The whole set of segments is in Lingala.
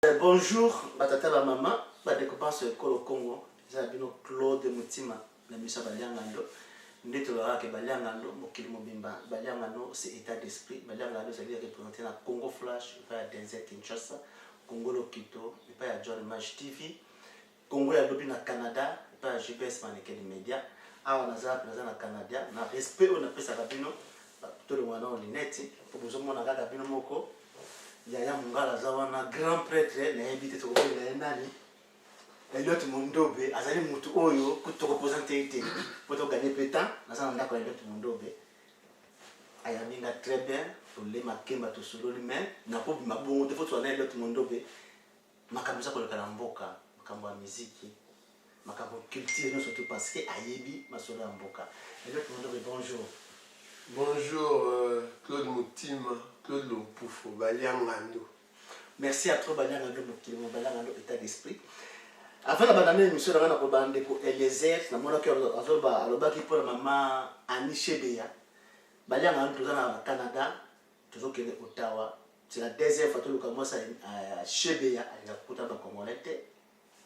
Bonjour, batata ba maman, ba décopense au Congo. Zabino Claude Mutima, la misa Baliangando. Ndето ke Baliangando, mokili mobimba. Baliangando, c'est état d'esprit. Baliangando, c'est-à-dire représenter la Congo Flash, il va à Denzel Kinshasa, Congo Lokito, il va à John Maj TV, Congo ya lobi na Canada, il va à GPS Maneke Media. Ah, on a ça présent na Canada. Na respect, on a pris ça Kabino, tout le monde en lunette, pour vous montrer na Kabino Moko. Yaya Mungala zawana grand prêtre na habité to ko na nani Elliot Mundobe azali mutu oyo ko représenter été pour to gagner pétant na ça ndako Elliot Mundobe aya minga très bien to le makemba to solo lui-même na po mabongo te faut na Elliot Mundobe makamisa ko le kalamboka makambo ya musique makambo culture no surtout parce que ayebi masolo ya mboka Elliot Mundobe bonjour. Bonjour Claude Mutima, Claude Lompoufo, Baliangando. Merci à toi Baliangando Mokimo, Baliangando état d'esprit. Avant la banane émission na ko bande ko Eliezer na mona ke azoba aloba ki pour maman Annie Chebeya. Baliangando tozana na Canada, tozokende Ottawa. C'est la deuxième fois que nous commençons à Chebeya à kuta ba Congolais.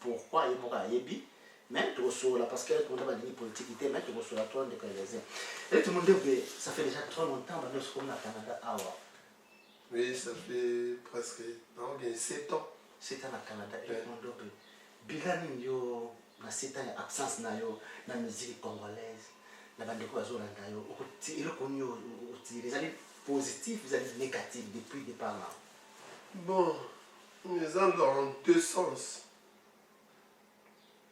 Pourquoi il moka yebi? Mais tu reçois là parce que tout le monde a dit politique, mais tu reçois la toile de Eliezer. Et tout le monde dit ça fait déjà trop longtemps que nous sommes au Canada. Oui, ça fait presque 7 ans. 7 ans au Canada. Et tout le monde dit Bilani yo na 7 ans absence na yo na musique congolaise na bande ko azolanda yo il reconnu les avis positifs les avis négatifs depuis le départ là. Bon, nous sommes dans deux sens.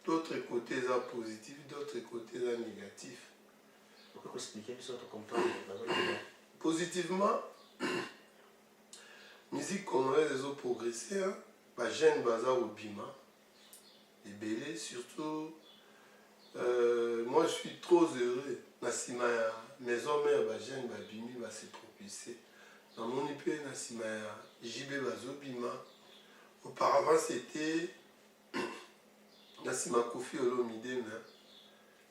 D'autres côtés sont positifs, d'autres côtés sont négatifs. Pourquoi expliquer puis surtout comprendre positivement, musique congolaise a progressé, les jeunes bazar au Bima, les bélés surtout. Moi je suis trop heureux. Nasima maison mère les jeunes babimi va se propulser. Dans mon IP Nasima JB bazo Bima. Auparavant c'était Nasima Kofi Olomide mais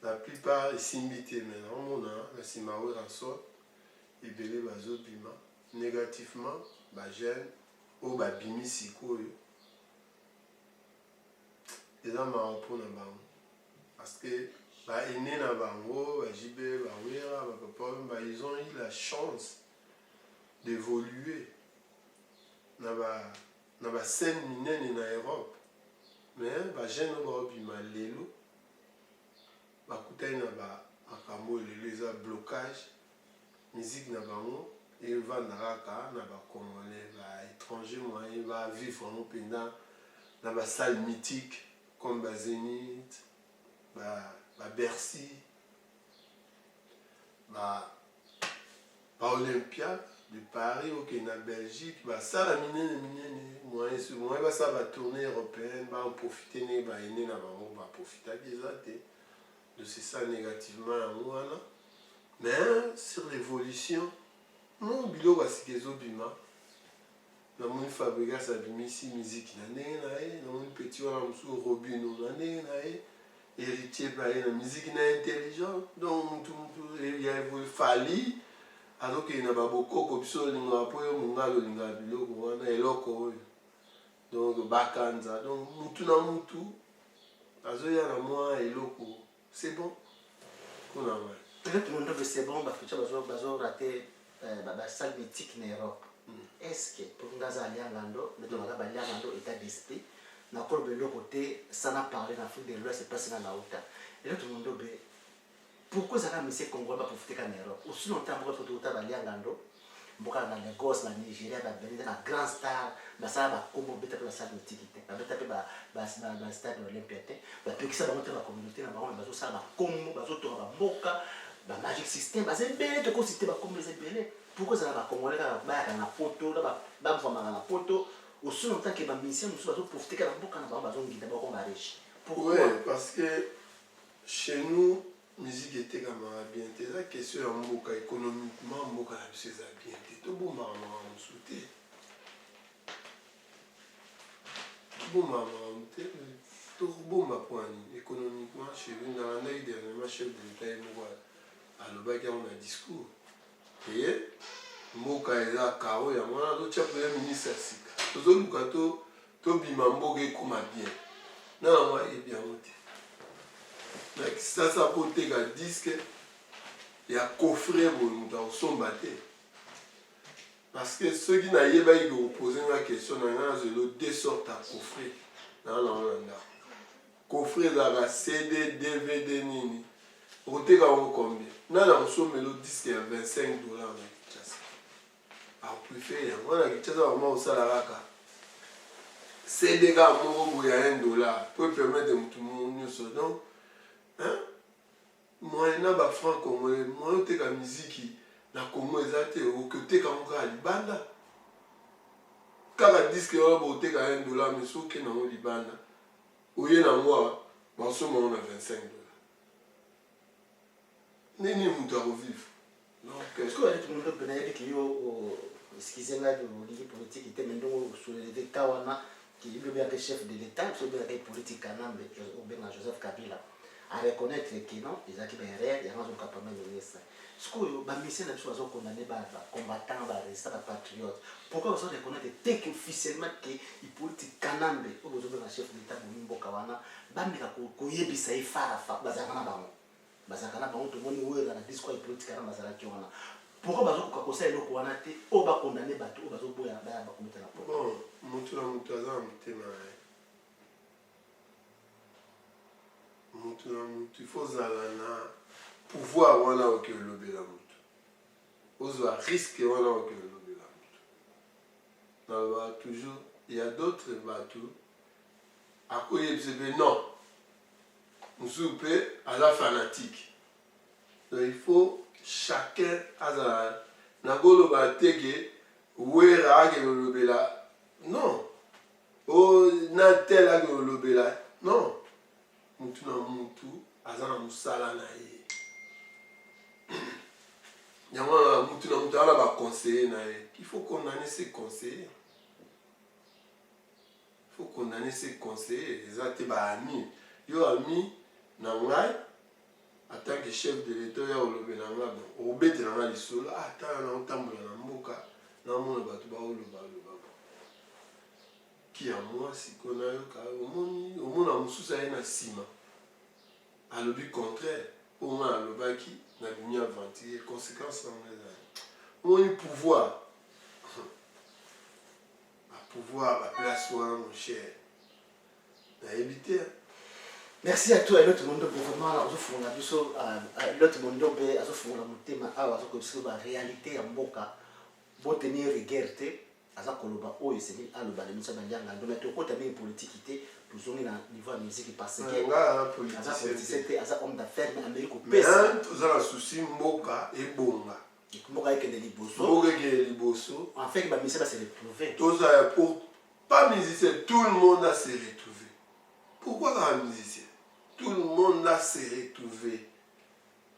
la plupart ici invité maintenant mon Nasima Weraso et belé bazo Bima. Négativement les jeunes au babimi sikoyo. Les gens m'ont répondu parce que aînés na bango, JB, Wera, papa, ils ont eu la chance d'évoluer dans la scène minenne en Europe. Mais les jeunes ont eu lelo, bakutaï na ba akamo les blocage musique na bango et va na raka na ba congolais, ba étrangers moyen va vivre en pendant dans la salle mythique comme ba Zénith, ba Bercy, ba Olympia de Paris au Kenya, Belgique, ça la minene moyen sur moyen ça va tourner européenne, va en profiter ne ba ene na bango va profiter de ça négativement à moi là. Mais sur l'évolution, non bilo va si kezo bima. Na mon fabriquer sa bimisi musique na ndenge na mon petit wala musu robino na ndenge na héritier par la musique intelligente donc il y a fallu alors qu'il n'a pas beaucoup comme ça il n'a pas eu mon gars le biloko wana eloko donc bakanza donc mutu na mutu azoya na moi eloko c'est bon qu'on a mal peut-être tout le monde c'est bon parce que tu as raté la salle mythique en Europe. Est-ce que pour nous Aliangando le donner Aliangando état d'esprit na ko be côté ça n'a parlé dans l'Afrique de l'Ouest c'est passé dans la haute et là tout le monde be pourquoi ça a monsieur Congo va profiter en Europe aussi longtemps pour tout ta Aliangando mboka na Lagos na Nigeria ba venir na grand star ba ça ba comme beta la salle mythique ba beta ba stade Olympia ba pekisa ba monter la communauté na ba on ba zo ça ba comme ba zo to ba mboka ba Magic System ba zembele to ko cité ba comme les zembele pourquoi ça va congolais ba na photo ba vraiment na photo aussi longtemps que les musiciens nous profiter de la boca oui, parce que chez nous, la musique était comme bien. C'est la question économiquement, Mboka c'est bien. Tout bon maman sauté. Bon maman tout bon ma point économiquement chez nous dans l'année dernièrement chef de l'État à l'obéi on a discours. Et Mboka est là, Karo, il y a un autre chef de ministre. Tout le monde tobima mboka ekoma bien na moi bien moté mais ça peut teka disque ya coffret moto akosomba te parce que ceux qui nayebaki koposer nga question na nga nazelo deux sortes ya coffret na olanda coffret ezalaka CD DVD nini okoteka yango combien nana kosomela disque ya $25 na Kinshasa akoprefere yango na Kinshasa vraiment osala kaka CD kaka moko boye ya $1 po permettre motu nyonso donc moyen na bafranc congolais moyen oteka miziki na Congo eza te okoteka yango kaka libanda kaka diske wana boteka $1 mais soki okende yango libanda oye nango basomba yango na $25 nini moto akovivre est-ce que tu me donnes une idée excusez-moi de ligue politique était maintenant sur les kawana qui est bien chef de l'état sur bien politique kanambe ou bien Joseph Kabila à reconnaître que non ils ont qui derrière il y a un capable de ça ce que ba mission na biso condamné ba combattant ba résistant ba patriote pourquoi vous reconnaître tek officiellement que il politique kanambe au besoin de chef de l'état bomimbo kawana ba mika ko yebisa ifara fa bazakana bango bazakana bango to moni wera na discours politique na bazala kiona pourquoi bazo ko kosa eloko wana te o ba condamner bato o bazo boya ba komita na bon mutu na mutu aza mutema mutu na mutu il faut zala na pouvoir wana oke lobela mutu ozwa risque wana oke lobela mutu na ba toujours il y a d'autres bateaux akoyebise be non musu pe aza fanatique donc il faut chacun azala nakoloba teke wera ake lobela non o na tel ake lobela non mutu na mutu aza na musala na ye yango mutu na mutu ana baconseiller na ye il faut condamner ses conseillers il faut condamner ses conseillers eza te baami yo ami na ngai en tant que chef de l'état ya olobela nga bon obetela nga lisolo ata na otambola na mboka namona bato baoloba ki ya mwasi ko nayoka omona mosusu aye na nsima alobi contraire po nga alobaki na bimi aventure conséquence nango ezali omoni pouvoir bapouvoir baplace wana mon cher nayebi te. Merci à toi et l'autre monde pour vraiment azofunga biso l'autre monde be azofunga mutema awa azokobisa ba réalité ya mboka bo tenir rigueur te aza koloba oyo seni aloba le misa banyanga ndo to kota bien politique te tuzongi na niveau ya musique parce que aza politique aza homme d'affaires mais Amérique pesa toza na souci mboka ebonga mboka ekende liboso en fait ba misa ba se retrouver toza pour pas musicien tout le monde a se retrouver pourquoi pas musicien tout le monde a se retrouver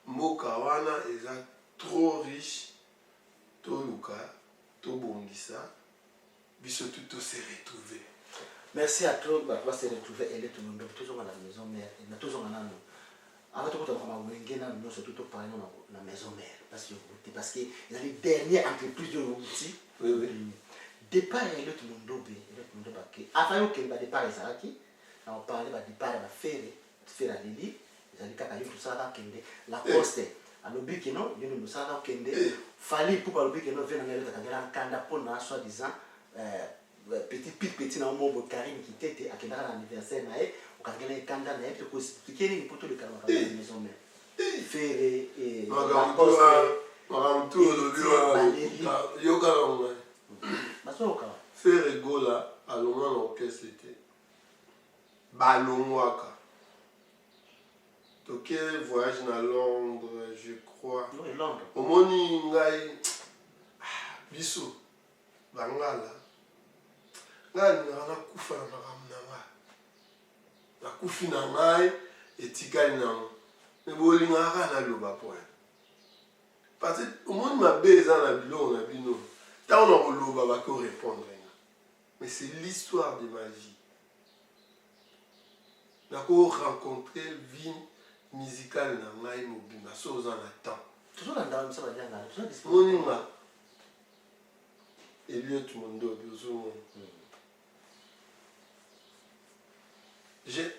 mboka wana eza trop riche toluka tobongisa biso tout se retrouver. Merci à toi va se retrouver et tout le monde toujours à la maison mère et na toujours nano avant tout comme on wenge na nous surtout to parler na maison mère parce que il y a les dernières entreprises de l'outil oui départ et l'autre monde ba avant que ba départ ezalaki on parlait ba départ ba faire à Lili ezali kaka yo tout ça là kende la poste alobi que non yo nous ça là kende fallait pour alobi que non venir na kangela kanda pour na soi disant petit na mombo Karim qui était à kenda na anniversaire na e okangela kanda na e pour expliquer ni poto le kanda na maison mère faire et la poste yo kala basoka faire gola alonga na orchestre était balongwaka toke voyage na Londres je crois omoni ngai biso bangala ngai nakufa na makambo na ngai nakufi na ngai etikali nango me bolingaka naloba po parce que omoni mabe eza na biloko na bino ntango na koloba bakorépondre nga mais c'est l'histoire de ma vie nako rencontrer vie musicale na ngai mobimba so oza na temps toujours na ndao msaba janga toujours moninga Eliot Mondobi ozomona j'ai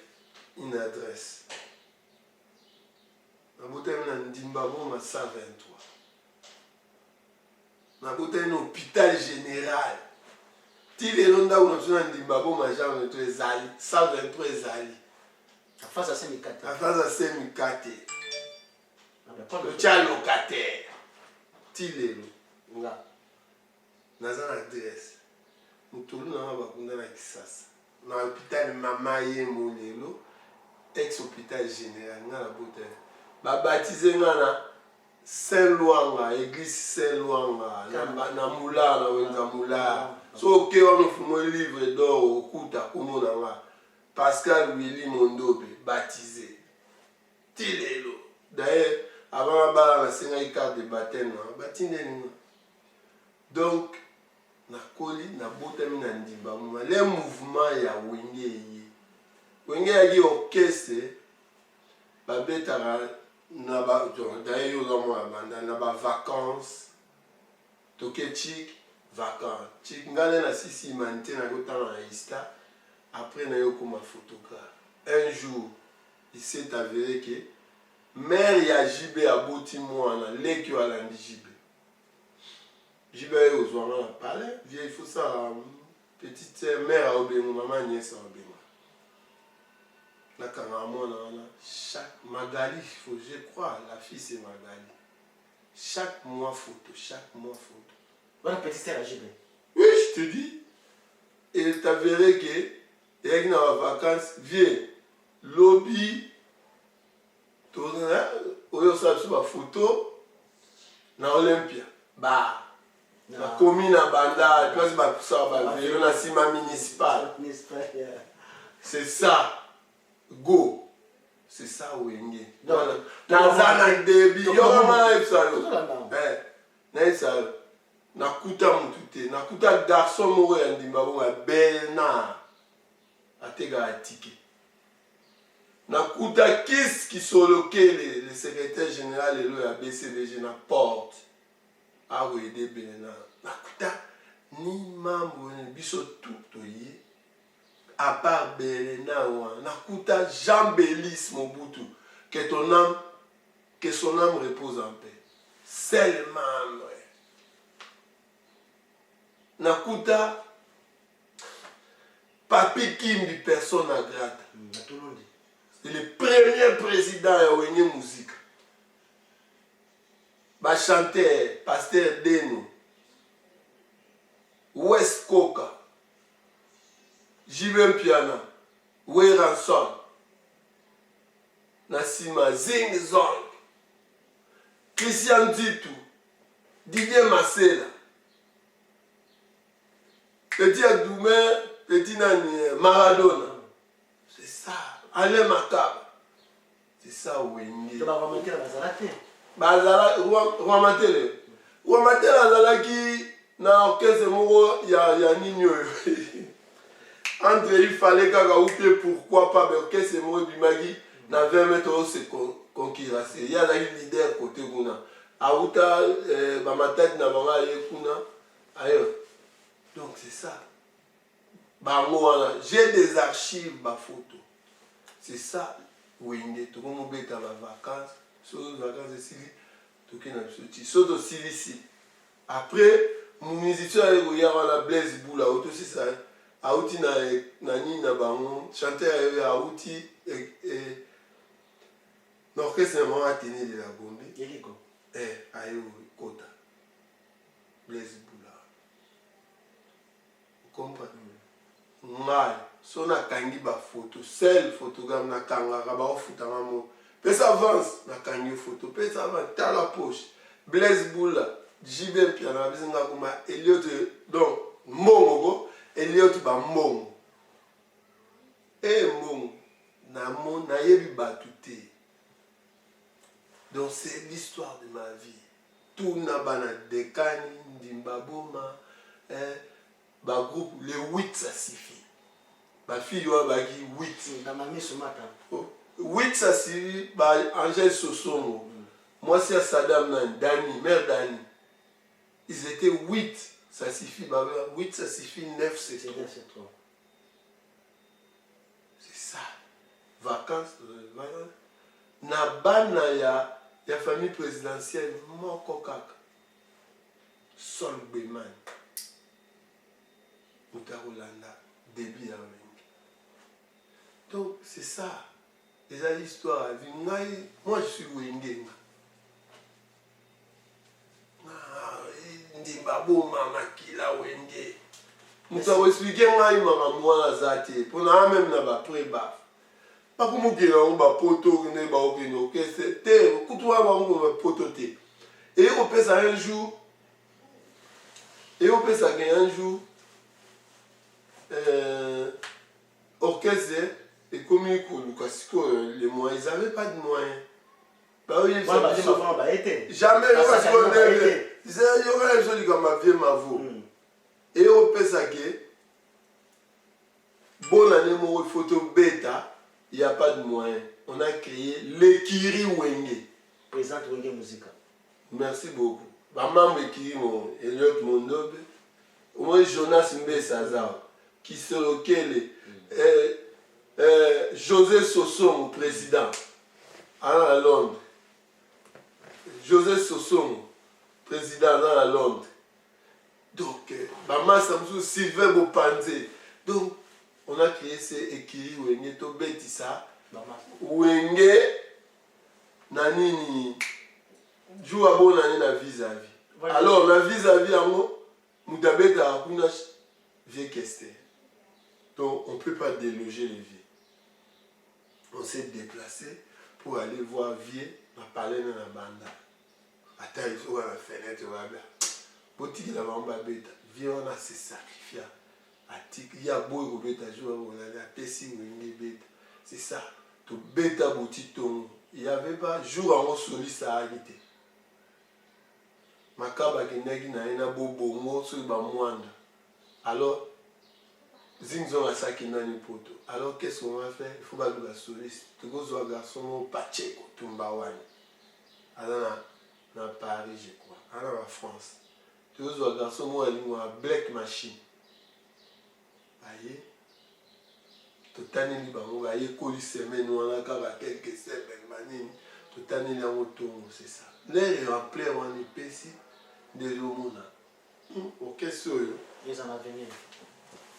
une adresse. Nabotami na Ndimba Boma 123. Nabotami na hôpital général. Ti lelo ndako na biso na Ndimba Boma Jean Neto ezali 123 ezali. Face à ces mikate. Face à ces mikate. Le tia locataire. Ti lelo nga. Naza na adresse. Mutulu na bakunda na Kisasa. Na hôpital Mama Yemo lelo. Ex-hôpital général nga na botami. Baptisé na Saint-Luanga, église Saint-Luanga, na Moula, na Wenza Moula. So ok, on fumo livre d'or au Kuta, Kumonanga. Pascal Willy Mondobe, baptisé. Tilelo. D'ailleurs, avant la senga carte de baptême, baptisé. Donc, na koli, na botami na Ndimba, les mouvements ya Wenge. Wenge a orchestre, babetara. D'ailleurs, na ba vacances toke chik vacances chik ngale na sisi humanité na kotana na ista après na yo comme photographe. Un jour il s'est avéré que mère ya JB aboti mwana leki alandi JB ozwanga na palais vieille faut ça petite mère a obéi maman nièce a obéi. La chaque Magali, je crois, la fille c'est Magali. Chaque mois photo, chaque mois photo. Voilà, petite sœur à JB. Oui, je te dis. Et il t'avéré que, il y a une vacances, viens, lobby, on a une photo, na Olympia. Bah, la commune à Banda, tu vois, c'est la cima municipale. C'est ça. Go, c'est ça Wenge. Dans un débit, nakuta mutute, nakuta garçon moko ya Ndimba Boma Bernard atega atike. Nakuta Kiss qui soloke le secrétaire général elo ya BCDG na porte. Awo ede Bernard. Nakuta ni mambo biso tout toye. À part Bernard, nakuta Jean Bélis Mobutu, que son âme repose en paix. Seulement, nakuta Papi Kimbi, personne à grate. C'est le premier président de Wenge Musique. Ba chanteur, pasteur Deno, West Coca. JB Piana, Weranson, Nassima Zing Zong, Christian Ditou, Didier Massela, Petit Adoumé, Petit Nani, Maradona. C'est ça, Alain Macabre. C'est ça, Wenge. Tu vas remonter la Bazalate. Bazala, Rwamatele. Rwamatele Azalaki, na orchestre moko ya Nino. Entre il fallait qu'il pourquoi pas mais c'est moi bimagi na 20 mètres c'est conquérir il y a là une leader côté kuna auta ba matete na mama yekuna ailleurs donc c'est ça ba moi j'ai des archives ba photo c'est ça Wenge to comme beta ba vacances sur vacances ici to kina petit so to ici après mon musicien il y a la Blaise Boula auto c'est ça Aouti na ni na bango chanteur Aouti l'orchestre est vraiment atteint de la Gombe. Yeliko. Ayo Kota. Blaise Boula. Vous comprenez? Mal. So na kangi ba photo, seul photographe na kanga ba futa mamo. Pesa avance na kangi photo, pesa avance ta la poche. Blaise Boula, JB Piana bizinga kuma Elliot donc Mongo Elliot ba Mongo. Mongo na mon na yebi batute. Donc c'est l'histoire de ma vie. Tout n'a pas de Dekani, Ndimba Boma, ba groupe, les 8 ça suffit. Ma fille va qui 8. Dans ma mise ce matin. 8 ça suffit, ba Angèle Sosongo. Moi c'est Saddam Nan, Dani, mère Dani. Ils étaient 8, ça suffit. 8 ça suffit, 9 c'est trop. C'est trop. C'est ça. vacances na bana ya famille présidentielle moko kaka Sol Beman Mutakolanda début ya wengi. Donc c'est ça. Et ça l'histoire à vie. Moi je suis Wenge. Ndibabo mama kila Wenge. Mutako expliquer ngai mama mwana zate. Pona même na ba préba. Pas pour moi qui est ba poto ne ba okino que c'était kutuwa ba poto te. Et on peut ça un jour. Et on peut ça un jour. Orchestre et comme les moyens, ils n'avaient pas de moyens. Bah oui, jamais parce qu'on est. Il y aura un joli comme ma vieille mavo. Et on peut ça que bon année mon photo bêta, il n'y a pas de moyens. On a créé l'Ekiri Wenge. Présente Wenge Musica. Merci beaucoup. Maman Ekiri mon Elliot Mondobe. Moi Jonas Mbessaza qui se lequel José Sosson, président, à Londres. José Sosson, président à Londres. Donc, Maman Samsou, Sylvain Bopanze. Donc, on a créé ces écrits Wenge, to Betissa, Wenge, Nanini, Jouabo Nani na vis-à-vis. Alors, la vis-à-vis, Moutabeta Akuna, vieux question. Donc, on ne peut pas déloger les vieux. On s'est déplacé pour aller voir vieux, ma parler dans la banda. Attends, il faut voir la fenêtre, voilà. Boutique là bas bêta, vieux on a se sacrifié. Il y a beau bêta jouer on a la pessi bêta. C'est ça. Tout bêta boutique ton. Il y avait pas jour en soli ça a été. Makaba qui negi na ina bobo mo sur ba mwanda. Alors Zingzon a ça qui n'a ni poto. Alors qu'est-ce qu'on va faire? Il faut pas le soliste. Tu go zo garçon Pacheco Tumbawani. Alors na Paris je crois. Alors en France. Tu go zo garçon moi Black Machine. Aïe. Totani ni bango aïe koli semaine wana ka ba quelques semaines manini. Totani na motongo c'est ça. Les remplir on est pessi de l'omona. OK soyo. Ils en avenir.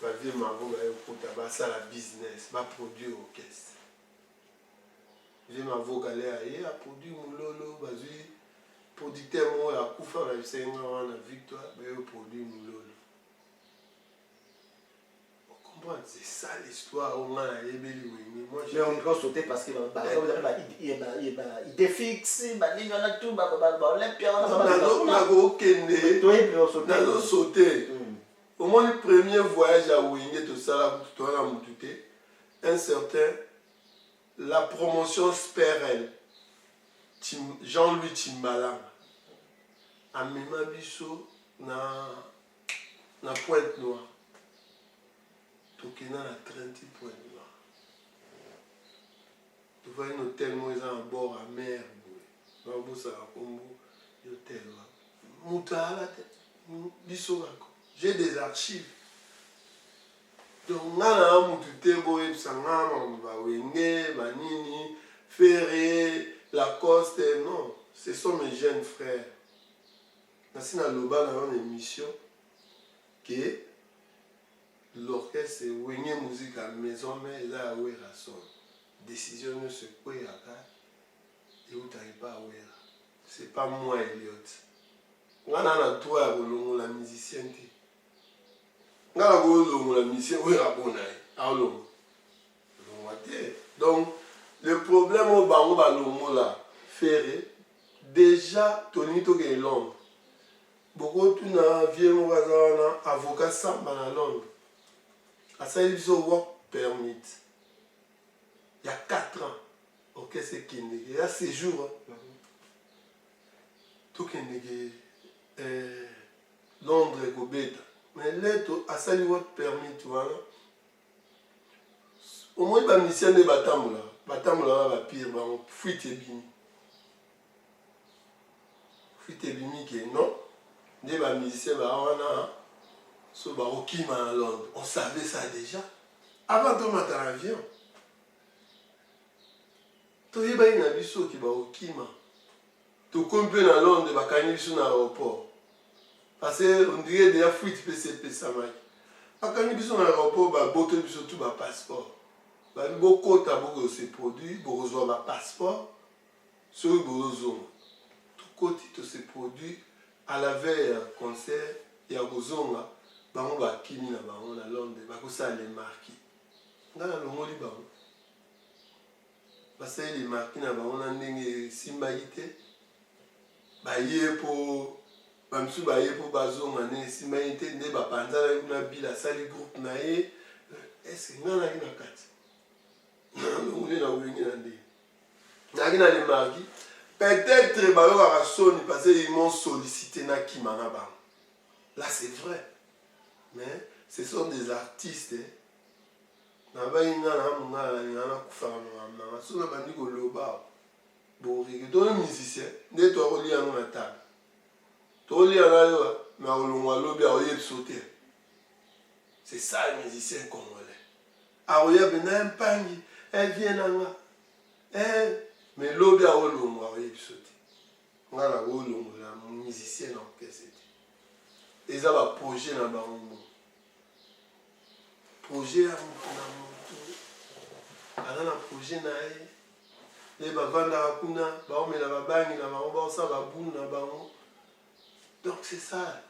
Va vivre ma voix pour ça la business, va produire orchestre. J'ai ma voix aller à produire mon lolo, vas producteur moi la coufa la la victoire, mais produire mon lolo. Vous comprenez, c'est ça l'histoire au moins la ébéli moi mais on doit sauter parce que il défixe, il y en a tout, on a sauter. Au moins le premier voyage à Wenge, tout ça, un certain, la promotion Sperel, Jean-Louis Timbalan, à Mima-Bisso, na Pointe-Noire. Tout qui dans la 30 Pointe-Noire. Tu vois un hôtel, moi, en bord à mer, hôtel là. Moutala, Bisso, j'ai des archives. Donc, on a un Manini, Ferré, Lacoste, non, ce sont mes jeunes frères. Nous avons une émission que l'orchestre Wenge Musique à maison, mais là, où est la son. Décision ne se peut et où tu n'arrives pas à ouer. C'est pas moi, Elliot. On a toi, la musicienne. Donc, le problème au Bango là, Ferré, déjà, Tony Togué est Londres. Beaucoup de vieux avocats Samba à Londres. À ça, ils ont work permit. Il y a 4 ans. Ok, c'est qu'il y a séjour. Tout qu'il y a Londres et Gobeta. Mais là, à ça, il permis, voilà. Au moins, il y a un musicien de Batamboula. Batamboula va pire, fuite et bini. Fuite et bini qui est non. Des musiciens, so Barokima à Londres. On savait ça déjà. Avant de mettre l'avion. toyebaki na biso ki baokima tokomi mpe na Londres bakangi biso na aéroport parce que on dirait déjà fuite mpe sepesamaki bakangi biso na aéroport babotoli biso tu bapasseport babi bokota bokozose produit bokozwa bapasseport soki bozozonga tokoti tose produit à la veille ya concert ya kozonga bango bakimi na bango na Londres bakosala le marki nga na longoli bango basali le marki na bango na ndenge esimbaki te baye mpo bamisu baye mpo bazonga nde esimbaki te nde bapanzalaki kuna bile asali groupe na ye eske nga naki na kati longoli na wenge na ndenge naki na le marki peut-être bayokaka soni parce qu'ils m'ont sollicité na kima na bango là c'est vrai mais ce sont des artistes nabai nga na munga na na kufaka na sona bandi koloba boriki to musicien nde to kolia no na table to lia na yo na olongwa lobi a oye sauter c'est ça le musicien congolais a oye bena mpangi elle vient nga mais lobi a olongwa oye sauter nga na olongwa la musicien en orchestre eza ba projet na bango projet ya motu aza na projet na ye nde bavandaka kuna baomela babangi na bango baosala babunu na bango donc c'est ça.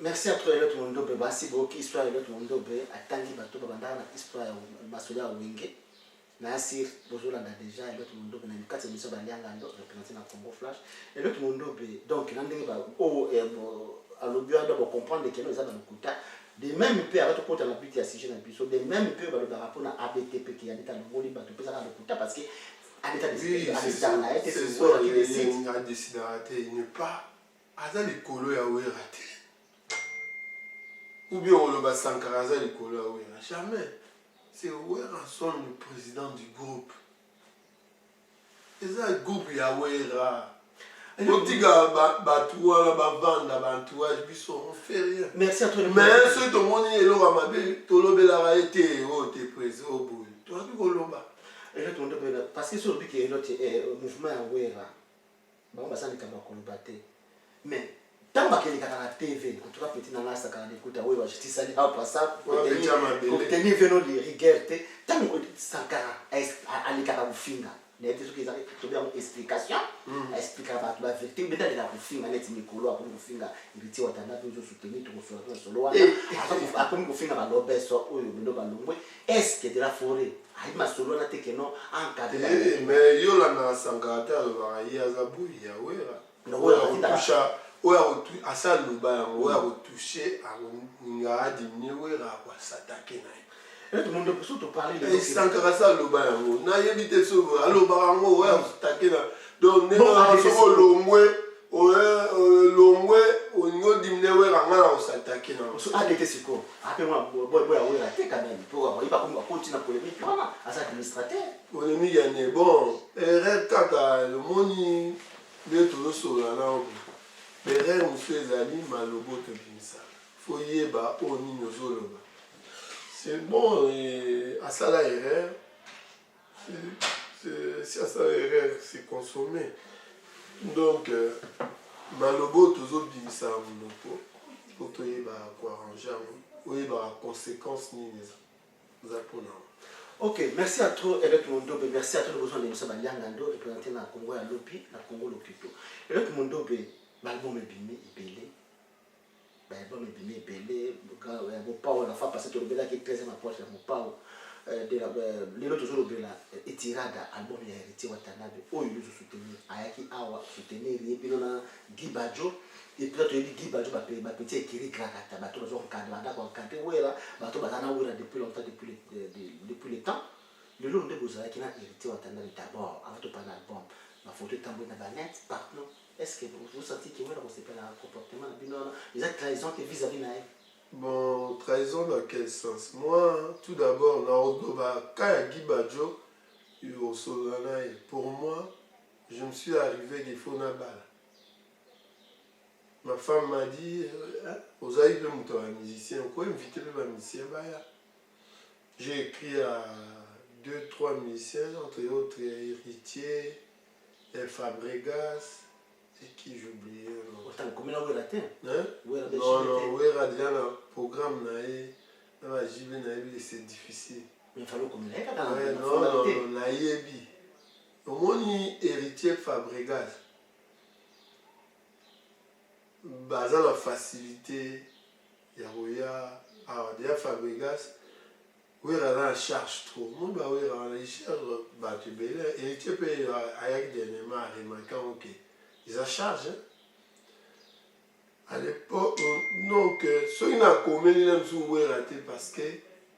Merci à toi Elliot Mondobe basi boki histoire Elliot Mondobe atangi bato babandaka na histoire ya masolo ya wenge na asir bozolanda déjà Elliot Mondobe na mikati ya miso balianga ndo représenté na Congo Flash Elliot Mondobe donc na ndenge ba alobi ado ba comprendre que nous avons lokuta de même peu avec tout na but ya sujet na biso de même peu ba le rapport na ABTP qui a dit à ngoli ba to pesa na lokuta parce que à l'état de c'est ça qui décide à décider ne pas aza likolo ya wera te ou bien on le ba Sankara aza likolo ya wera jamais c'est wera son le président du groupe eza groupe ya wera Otiga batua bavanda bantuage biso on fait rien. Merci à toi. Mais ce tout le monde est là à mabe tolobe la été o te président au bout. Tu as vu koloba. Et là tout le monde parce que sur le but que l'autre mouvement à wera. Bon bah ça n'est qu'à koloba te. Mais tant que les la TV en tout cas petit nana ça quand écoute à wera justice ça pas pour ça pour tenir veno de rigueur te tant que Sankara à l'écart au finga. Les gens qui ont une explication, expliquer la vérité, mais dans la finga, net Nicolo, après le finga, il ditว่าtanda toujours soutenir tout sur le solo. Après le finga, va l'obé so, ou le no balongwe. Est-ce que de la forêt, aïe ma solo na te que non encadré. Mais yo la na Sankara va y azabu ya wera. No ya toucha, ou ya asa luba, ou ya toucher à nga diminuer wera kwa s'attaquer na. Tout le monde peut surtout parler de Sankara ça loba yango na yebite so aloba yango ouais takena donc neno so lomwe lomwe ongo dimne we ranga na osatake na so adete siko après moi boy ya wera te quand même pour il va continuer polémique vraiment as administrateur polémique ya ne bon erreur kaka le moni de tout so la na obi erreur monsieur ezali malobo to bimisa foyeba oni nozoloba. C'est bon, à ça la erreur, si à ça la erreur, c'est consommé. Donc, malobo toujours bimisa monoko, pour toi il va arranger, oui bah conséquences ni les apprenants. Ok, merci à toi Elliot Mondobe, merci à toi le besoin de M. Baliangando représenté dans Congo à Lopi, dans Congo Lopito. Elliot Mondobe, l'album est bimé, il belé. L'album est bimé, belé. Mon pao la fois passée tout le bela qui est très approche mon pao de la les autres toujours le bela et tirada album ya héritier Watanabe oh il nous soutenir ayaki awa soutenir et puis on a Guy Badjo et puis tu dis Guy Badjo ba petit écrit grakata ba tout genre cadre d'accord cadre ouais là ba tout bazana ouais depuis longtemps depuis le temps le long de bozala qui na héritier Watanabe d'abord avant de prendre l'album ma photo tambour na banette pardon est-ce que vous sentez que ouais là on s'est pas un comportement les actes trahison que vis-à-vis na. Bon, trahison dans quel sens? Moi, tout d'abord, quand il y a Guy Badjo, pour moi, je me suis arrivé qu'il faut una balle. Ma femme m'a dit, vous avez le musicien, pourquoi inviter le musicien? J'ai écrit à 2-3 musiciens, entre autres Héritier, Fabregas, c'est qui j'oublie. Autant comme là où il a été. Hein? Non, où il a déjà un programme, c'est difficile. Mais il fallait comme là, non, naïebi. Au moins, Héritier Fabregas. Basé la facilité, il y a déjà Fabregas. Oui, il a charge trop. Moi, oui, il charge battu belé. Et tu peux avec des éléments remarquants que ils a charge. À l'époque, donc, ceux qui n'ont commis les mêmes sous raté parce que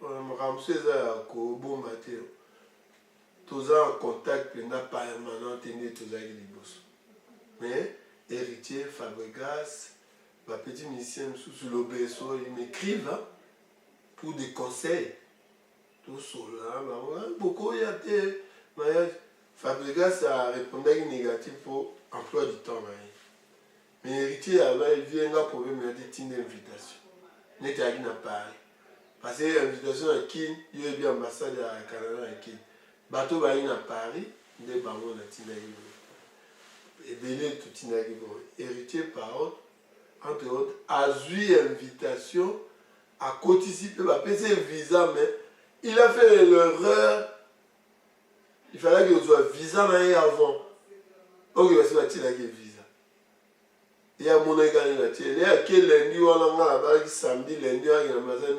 Ramsey a bon matin. Tous en contact, il n'a pas permanent tenu tous avec les boss. Mais Héritier, Fabregas, ma petit musicien sous l'obéso, ils m'écrivent pour des conseils. Tout cela, beaucoup il y a des Fabregas a répondu négatif pour emploi du temps. Mais Héritier il vient un problème d'une invitation. N'est pas à Paris. Parce que l'invitation à qui il y a une ambassade à Canada à qui bateau va à Paris, des ballons latins et belé tout Héritier parole entre autres a eu invitation à participer à payer visa mais il a fait l'erreur. Il fallait qu'il soit visa avant. Donc il va se mettre avec visa. Il y a mon égal là. Il y a quel lundi ou alors samedi, lundi,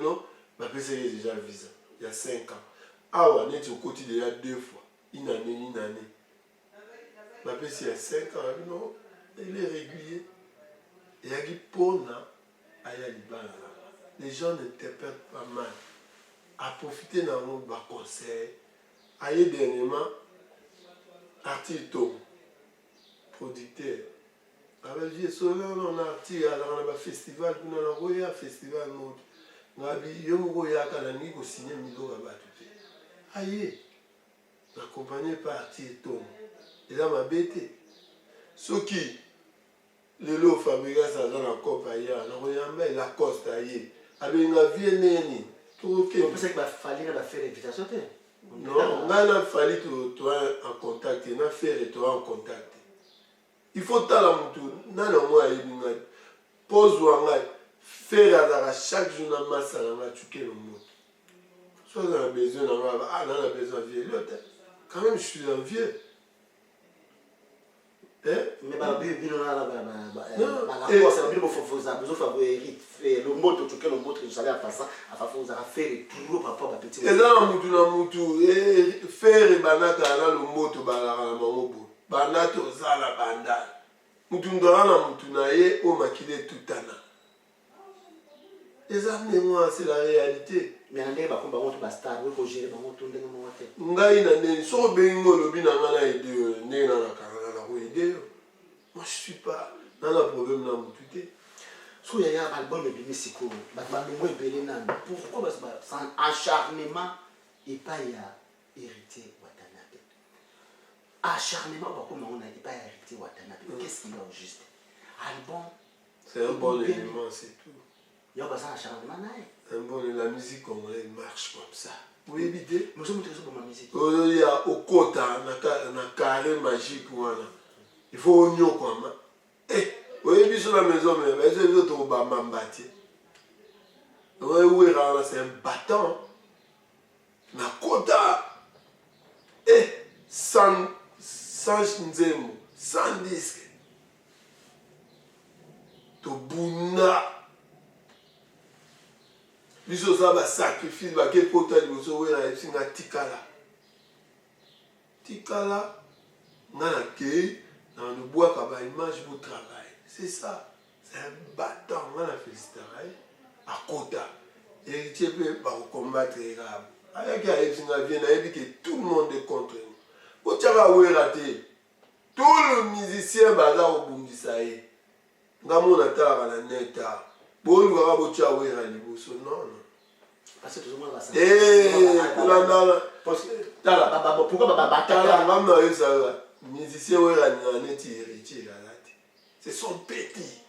non, ma PC est déjà visa. Il y a 5 ans. Ah ouais, on est au côté déjà 2 fois. Une année. Ma PC il y a 5 ans. Non, il est régulier. Il y a qui pona à Yalibana. Les gens n'interprètent pas mal. À profiter d'un conseil, à y dernièrement, artiste, producteur. Avec j'ai sauvé un artiste à un festival, puis on a un festival, on a dit, on a signé un million de bâtons. Aïe, accompagné par artiste, et là, ma bête. Ceux qui, les lots fabriqués dans la cope ailleurs, on a la coste ailleurs, avec une vie. Vous pensez qu'il va falloir faire l'invitation? Non, on a fallu toi en contact, on a fait toi en contact. Il faut que tu aies pose ou faire chaque jour dans ma salle, tu le mot. Soit on a besoin de vieux. Quand même, je suis un vieux. Mais le moto tu le moto je à passer à vous faire toujours par rapport à petit et là mutu faire banaka na le moto balaka na mamobo banato zala banda mutu ndana na mutu na ye o makile tutana les amis moi c'est la réalité mais ndenge ba komba moto ba star we ko gérer ba moto ndenge mo te ngai na ndenge so bengo lobi na ngana ide ndenge na kana na ko ide moi je suis pas dans le problème na mutu te. So il y a un album de Bimisiko, pourquoi c'est un acharnement et pas il y a hérité Watanabe. Acharnement, comment on a dit pas hérité Watanabe. Qu'est-ce qu'il y a au juste? Album. C'est un bon élément, c'est tout. Il y a pas un acharnement. Un bon, la musique congolaise marche comme ça. Vous évitez? Moi je me trouve pour ma musique. Il y a au côté, un carré magique. Il faut oignon quoi. Eh! Oui, sur la maison, mais c'est un autre bambati. Oui, c'est un bâton. Na kota. Eh, sans nzemo, sans disque. To buna. Biso ça va sacrifice, va quel potage vous savez là, c'est un tikala. Tikala, na la kei, dans le bois kaba image pour travail. C'est ça. C'est un bâton. On a fait ce travail à Kota. Et tu peux combattre les Arabes. Avec tout le monde est contre nous. Quand tu as raté, tout le musicien baza au Bundisaï. Gamon a tard à la neta. Bon, nous avons tu as non, non. Parce que tout le monde va ça. Pourquoi musicien héritier. C'est son petit.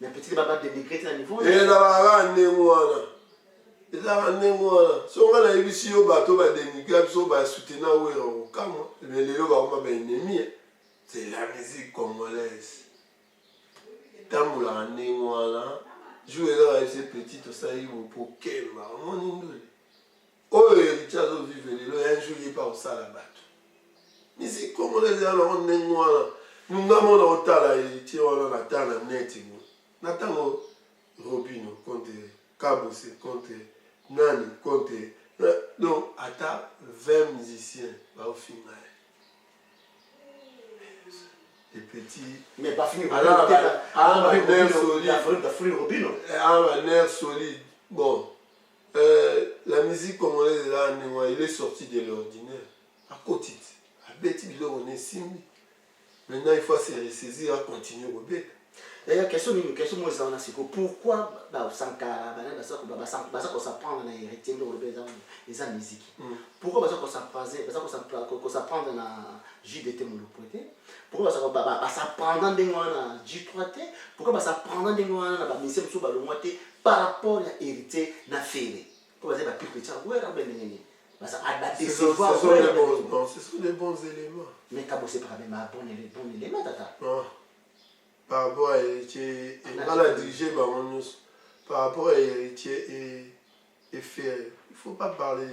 Mais petit baba de décret à niveau. Et là, il y ezaka ndenge wana so nga nayebisi yo bato badénigre biso basoutenir wera okama mais lelo bakoma baennemi c'est la musique congolaise etambolaka ndenge wana jour ezaka ese petit osali bopokemba omoni ndule oyo héritier azovive lelo ya jour ye pa kosala bato musique congolaise ya nango ndenge wana nungamona otala héritier wana na ntango na neti na ntango Robino contre Kabose contre Nani contre donc ata 20 musiciens au final les petits mais pas fini Robino nerf solide bon la musique congolaise là il est sorti de l'ordinaire à côté à Betty Bilo on est simbi maintenant il faut se ressaisir à continuer au bête. Il y a une question moi ça on a c'est pourquoi bah sanka basa ko s'apprendre na héritier de les musique pourquoi basa ko s'apprendre na JDT Molopoté pourquoi basa s'apprendre ndenge wana J3T pourquoi basa s'apprendre ndenge wana na ba mission so ba longwate par rapport à héritier na fere pourquoi basa ba pipetia ouais ra benene basa décevoir ce sont des bons éléments mais Kabose par même bon élément tata par rapport à héritier et mal à diriger par rapport à héritier et faire il faut pas parler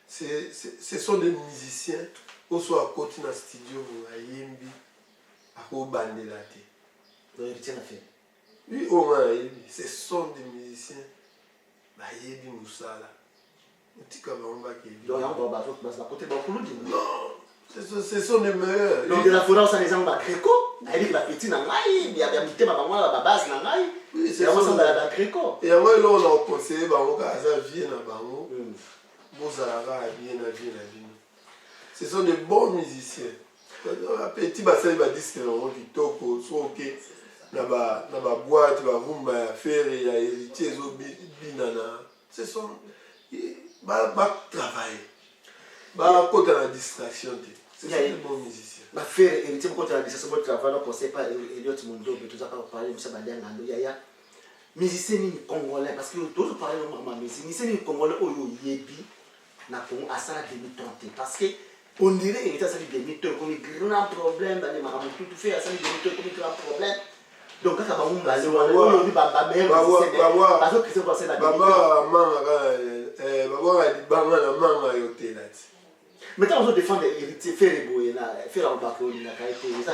ce sont des musiciens au soit à côté dans studio à Yembi à Obandela héritier na fait oui au moins ce sont des musiciens bah Yembi Moussala tika bamba qui donc on va côté ba kuludi non ce sont les meilleurs donc de la force ça les gens ba Greco avec la petite na ngai ya mitema bango ba base na ngai oui c'est ça la Greco et moi là on a conseillé bango ka za vie na bango bozalaka bien na vie ce sont des bons musiciens petit bassin ba disque na kitoko so ok na ba boîte ba rumba ya faire ya héritier zo binana ce sont ba travailler ba côté la distraction c'est des bons musiciens ba faire héritier côté la distraction pour travailler on sait pas Elliot Mundo mais tout ça pas parler de ça ba denga ndo ya musicien ni congolais parce que tout parler de maman musicien ni congolais oyo yebi na Congo à ça 2030 parce que on dirait héritier ça dit 2030 comme grand problème dans les marabout tout fait à ça 2030 comme grand problème donc quand ba umba le wala ni ba même parce que c'est passé la baba manga baba libanga na manga yotela mais quand on défend héritier faire boye là faire en bakoni na kaité ça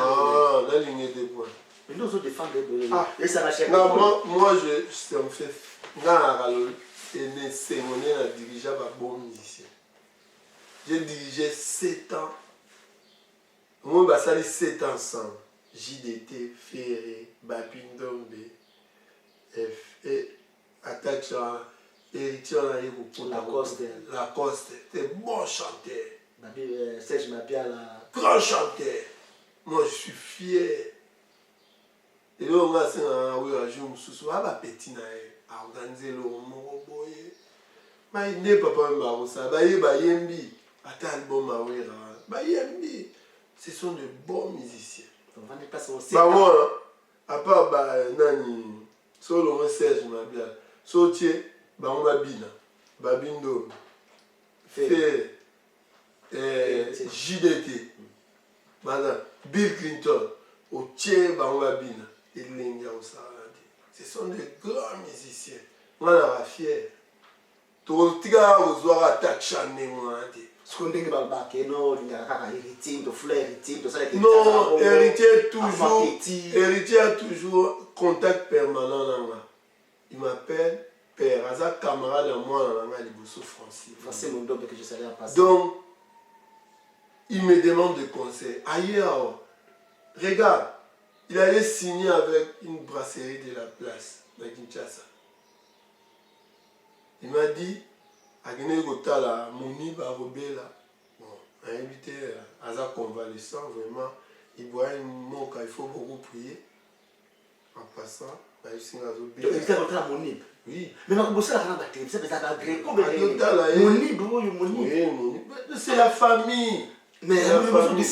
la ligne de points mais nous on défend boye et ça marche moi je me fait ngara lo et c'est mon dirigeant ba bon musicien j'ai dirigé 7 ans moi ba ça les 7 ans ensemble JDT Ferré Babindombe et Atacha héritier Lacoste c'est bon chanteur Serge Mabiala grand chanteur moi je suis fier et là on a c'est un jour sous ba petit na organiser le moko boye mais ne papa mba ça ba yembi ata album awera ba yembi ce sont de bons musiciens bah voilà à part bah nani solo Serge Mabiala Sautier bah on va bina Babindo fait JDT voilà Bill Clinton au tien bah on va bina et Linga au Sarandi ce sont des grands musiciens on est fier tout tika aux attaques chané moi non, héritier a toujours contact permanent. Il m'appelle père, Aza camarade à moi dans la Liboso français. Donc, il me demande des conseils. Ailleurs, regarde, il allait signer avec une brasserie de la place, de Kinshasa. Il m'a dit, Agné Gotala, Mouni Barobela, bon, invité à sa convalescent, vraiment, il boit une moque, il faut beaucoup prier. En passant, il s'est il était à Mouni. Oui. Mais ma bossé la télé, c'est ça Greco, c'est la famille. Mais la famille.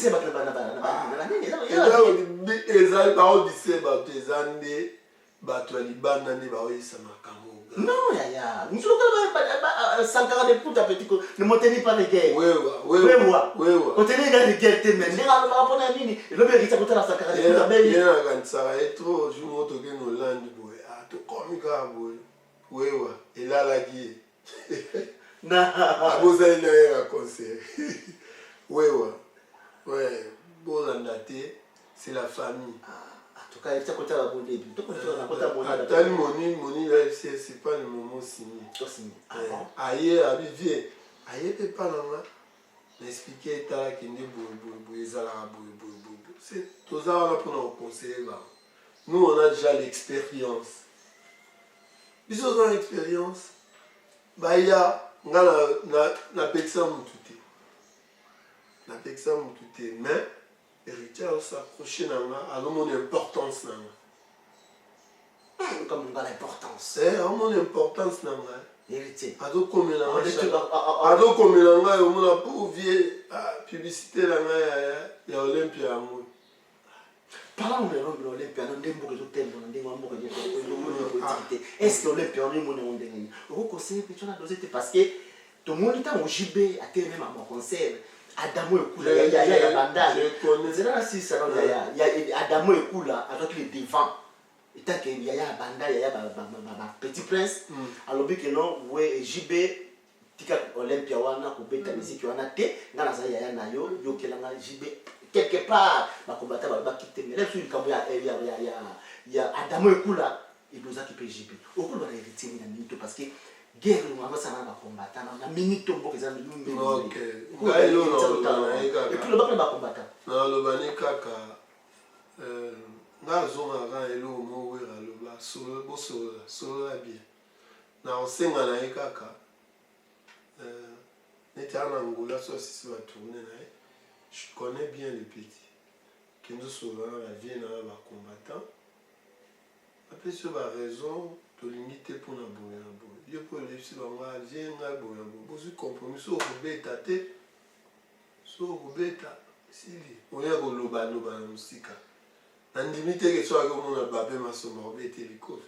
bato ya libanda nde baoyisa makambo non yaya sankara de puta petit ko ne moteni pas de guerre wewa oteni ga de guerre te mais ndinga lo pona nini lo be kitsa kutala sankara de puta be yena kanisaka ye trop jour moto ke no land boy tokomi kaka boy wewa elalaki ye abozali na ye ka conseil wewa ouais bolanda te c'est la famille. Atali moni là c'est pas le moment signé. Aïe abivier aïe pe pas là m'expliquer ta qui ne boy ezala boy. C'est tous ça là pour nous conseiller là. Nous on a déjà l'expérience. Ils ont l'expérience. Bah il y a na pexa mututé. Na pexa mututé mais héritier s'accrocher dans la à mon importance dans comme on a l'importance à mon importance dans la héritier ado comme là on a pour vieux publicité là ya Olympia amour parlant de l'Olympia on dembo que totembo on dembo amoko de est-ce que l'Olympia on est mon ndengeni au conseil que tu as dosé parce que tout le monde est au JB à terme même à concert Adamo Ekula, il y a Bandal. C'est là si ça il y a Adamo Ekula avec les devants. Et tant qu'il y a Bandal, il y a Petit Prince. Alors que non, ouais JB tika Olympia wana ko beta musique wana te, ngana za ya na yo kelanga JB quelque part ba combattre ba quitter mais là sur kambo ya Adamo Ekula il nous a qui JB. Au coup on va hériter na minute parce que guerre nous avons ça na combattant na minute tombo que ça nous OK gailo no et puis le bac va combattre na lo bani kaka na zonga ga elo mo wera lo ba solo la bien na osenga na kaka n'était en Angola soit si va tourner là je connais bien les petits qui nous souvent la vie na ba combattant après sur la raison de limiter pour na boya yo pour les si ba nga vie nga boya bo su compromis so ko beta te so ko beta sili oya ko loba na musika na limiter que soit comme on a babé ma somo beta liko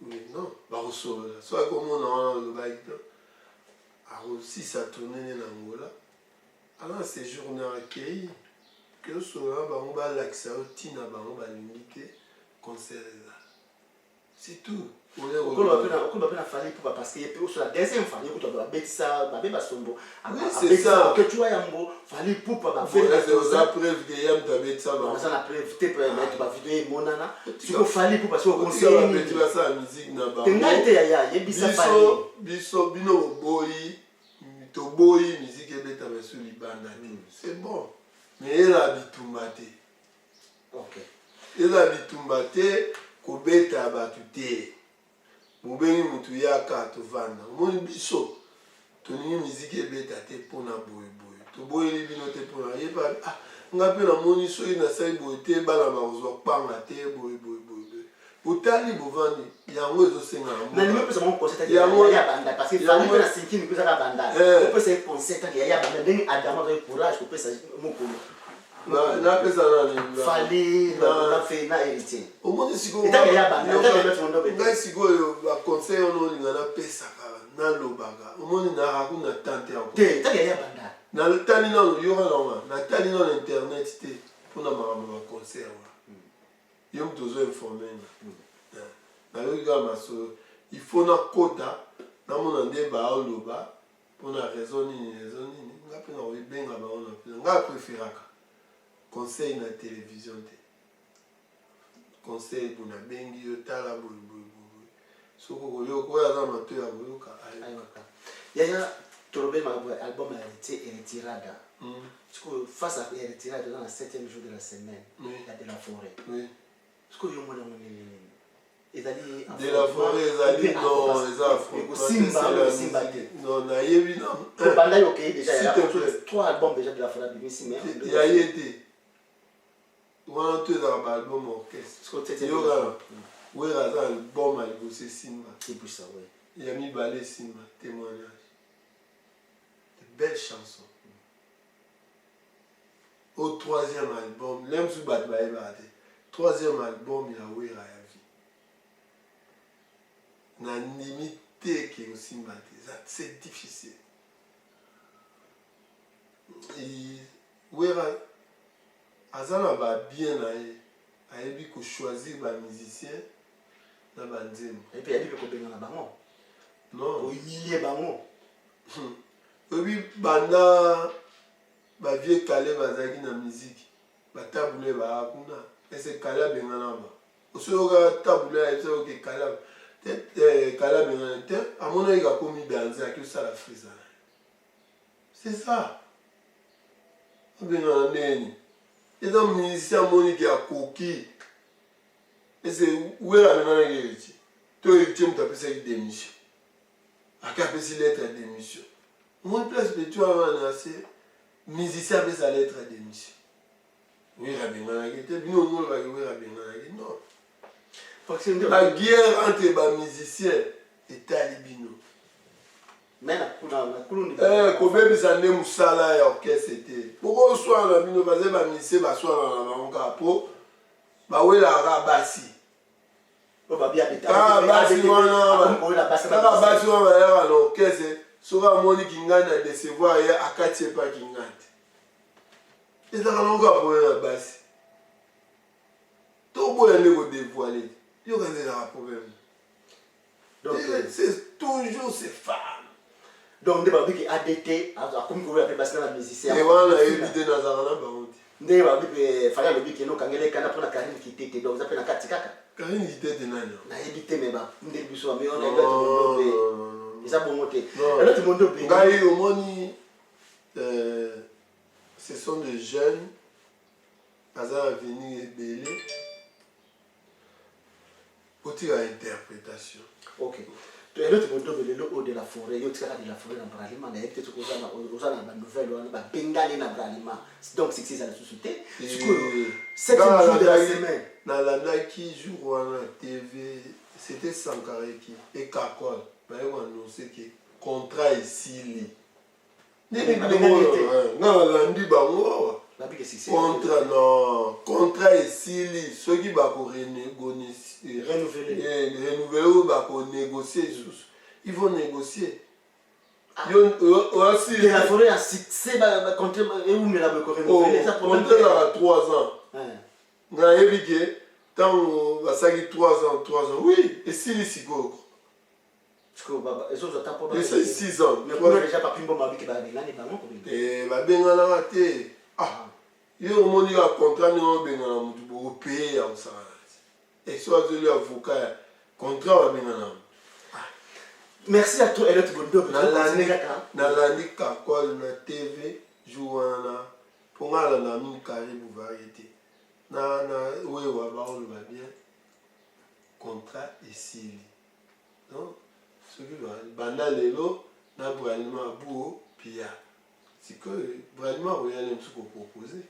oui non ba so soit comme on a le bail a aussi ça tourner en Angola alors ces journées accueilli que soit ba on ba l'accès au tina ba on ba limiter concert c'est tout. On a fallu parce qu'il y a la deuxième fois, il y a ça, c'est ça. Que tu vois, il fallait pour pas faire la preuve que y a de ça. On a la preuve, tu peux mettre ma vidéo monana. Tu peux faire pour parce que on sait la musique na ba. Biso bino boy, to boy musique et beta sur libanda. C'est bon. Mais elle a bitumbate. OK. Elle a bitumbate. Kobeta batute mubengi mutu yaka tovanda moni biso toningi miziki ebeta te pona boye to boye bino te pona yeba ngape na moni soki na sai boye te bana bazwa panga te boye utali bovandi yango ezosenga na limo pesa mon concert ya banda parce que fallait que na sinkini kuza ka banda ko pesa concert ya banda ndeni adama de courage ko pesa mokolo na pesa na fallait na fait na héritier au moins siko ngai sikoyo ba conseil ono linga na pesa kala na lobaka au moins na hakuna tante ya te ya banda na tani na yora na tani na internet te pona mama ba conseil wa yo mtozo informer na yoga maso il faut na kota na mona nde ba oloba pona raison nini ngapi na obenga ba ona nga préféraka conseil na télévision te conseil pour na bengi yo tala boy soko ko yo ko ya zama to ya boyoka ayaka yaya torobe ma album héritier rada face à héritier rada dans le 7e jour de la semaine il y a de la forêt oui ce que yo mona nini ezali de la forêt ezali non les afro simba non na yebi non banda yo okay déjà il y a 3 albums déjà de la forêt de Simba il y a été wana to ezaka baalbum orchestre yoka wera aza album alibose Simba ya mibale Simba témoignage de belles chansons au 3e album lem su bato bayebaka te 3e album ya wera ya vie na limité qui aussi c'est difficile. Et wera azana ba bien na ye ayebi ko choisir ba musicien na ba nzembo. Et puis ayebi ko benga na bango. Non. Ko humilier bango. Oui, banda ba vieux Calais bazaki na musique. Ba tabule ba kuna. Et c'est Calais benga na ba. Osoka tabule ya so ke Calais. Calais benga na te amona ika komi danser ki ça la frise. C'est ça. Benga na neni. Et donc musicien monique a coquille. Et c'est où est la benga na yeti. To yeti mtape sa démission. Akapé si lettre de démission. Mon place de toi avant assez musicien avec sa lettre de démission. Oui, Rabinga était bien au monde avec Rabinga. Non. La guerre entre les musiciens et Talibino. Mais la coulon comme même ça n'est moussala et orchestre c'était. Pourquoi on soit là, nous faisons les musiciens, bah soit dans la capot, bah oui la rabassi. Ah, bassi on va à l'orchestre. Sera moni kingana à décevoir et à quatre pas kingana. Et ça va encore pour la basse. Tout le monde est dévoilé. Il y a un problème. Donc c'est toujours ces femmes. Donc on va dire que ADT, comme vous l'avez passé dans la musicien. Et voilà, éviter dans la bande. Ne va dire que fallait le dire que nous quand il est canapé pour la carrière qui était donc ça fait la katikaka. Carrière qui était de nani. Na éviter mais bah, on dit biso mais on est là. Ça bon monter. Alors tout le monde bien. Gaï au moni ce sont des jeunes à venir belé pour tirer interprétation. OK. Et l'autre monde le haut de la forêt, il y a de la forêt dans Bralima, mais peut-être que aux ana ba nouvelle on ba bengali na Bralima. Donc c'est ça la société. C'est jour de la semaine. Dans la Nike jour à la TV, c'était Sankareki et Kakol. Mais on annonçait que contrat ici contrat ici ceux qui vont renouveler ils vont négocier. La forêt a succès contre et où mais la renouveler ça pour 3 ans. Na évité tant ça 3 ans oui et si les sigos et c'est 6 ans. Mais pour déjà pas pimbo ma biki ba ngani ba ngoko bi. Ba benga na te. Ah. Yo moni a contrat no benga na mutu bo payer ya ça. Et soit de l'avocat contrat ba benga na. Merci à toi Elliot Bondo. Na landi kakol na TV jouana pour ngala na min karibu variété. Na wewa ba on va bien. Contrat ici. Donc ce qui va banda lelo na Bralima buo pia c'est que Bralima rien même ce qu'on proposer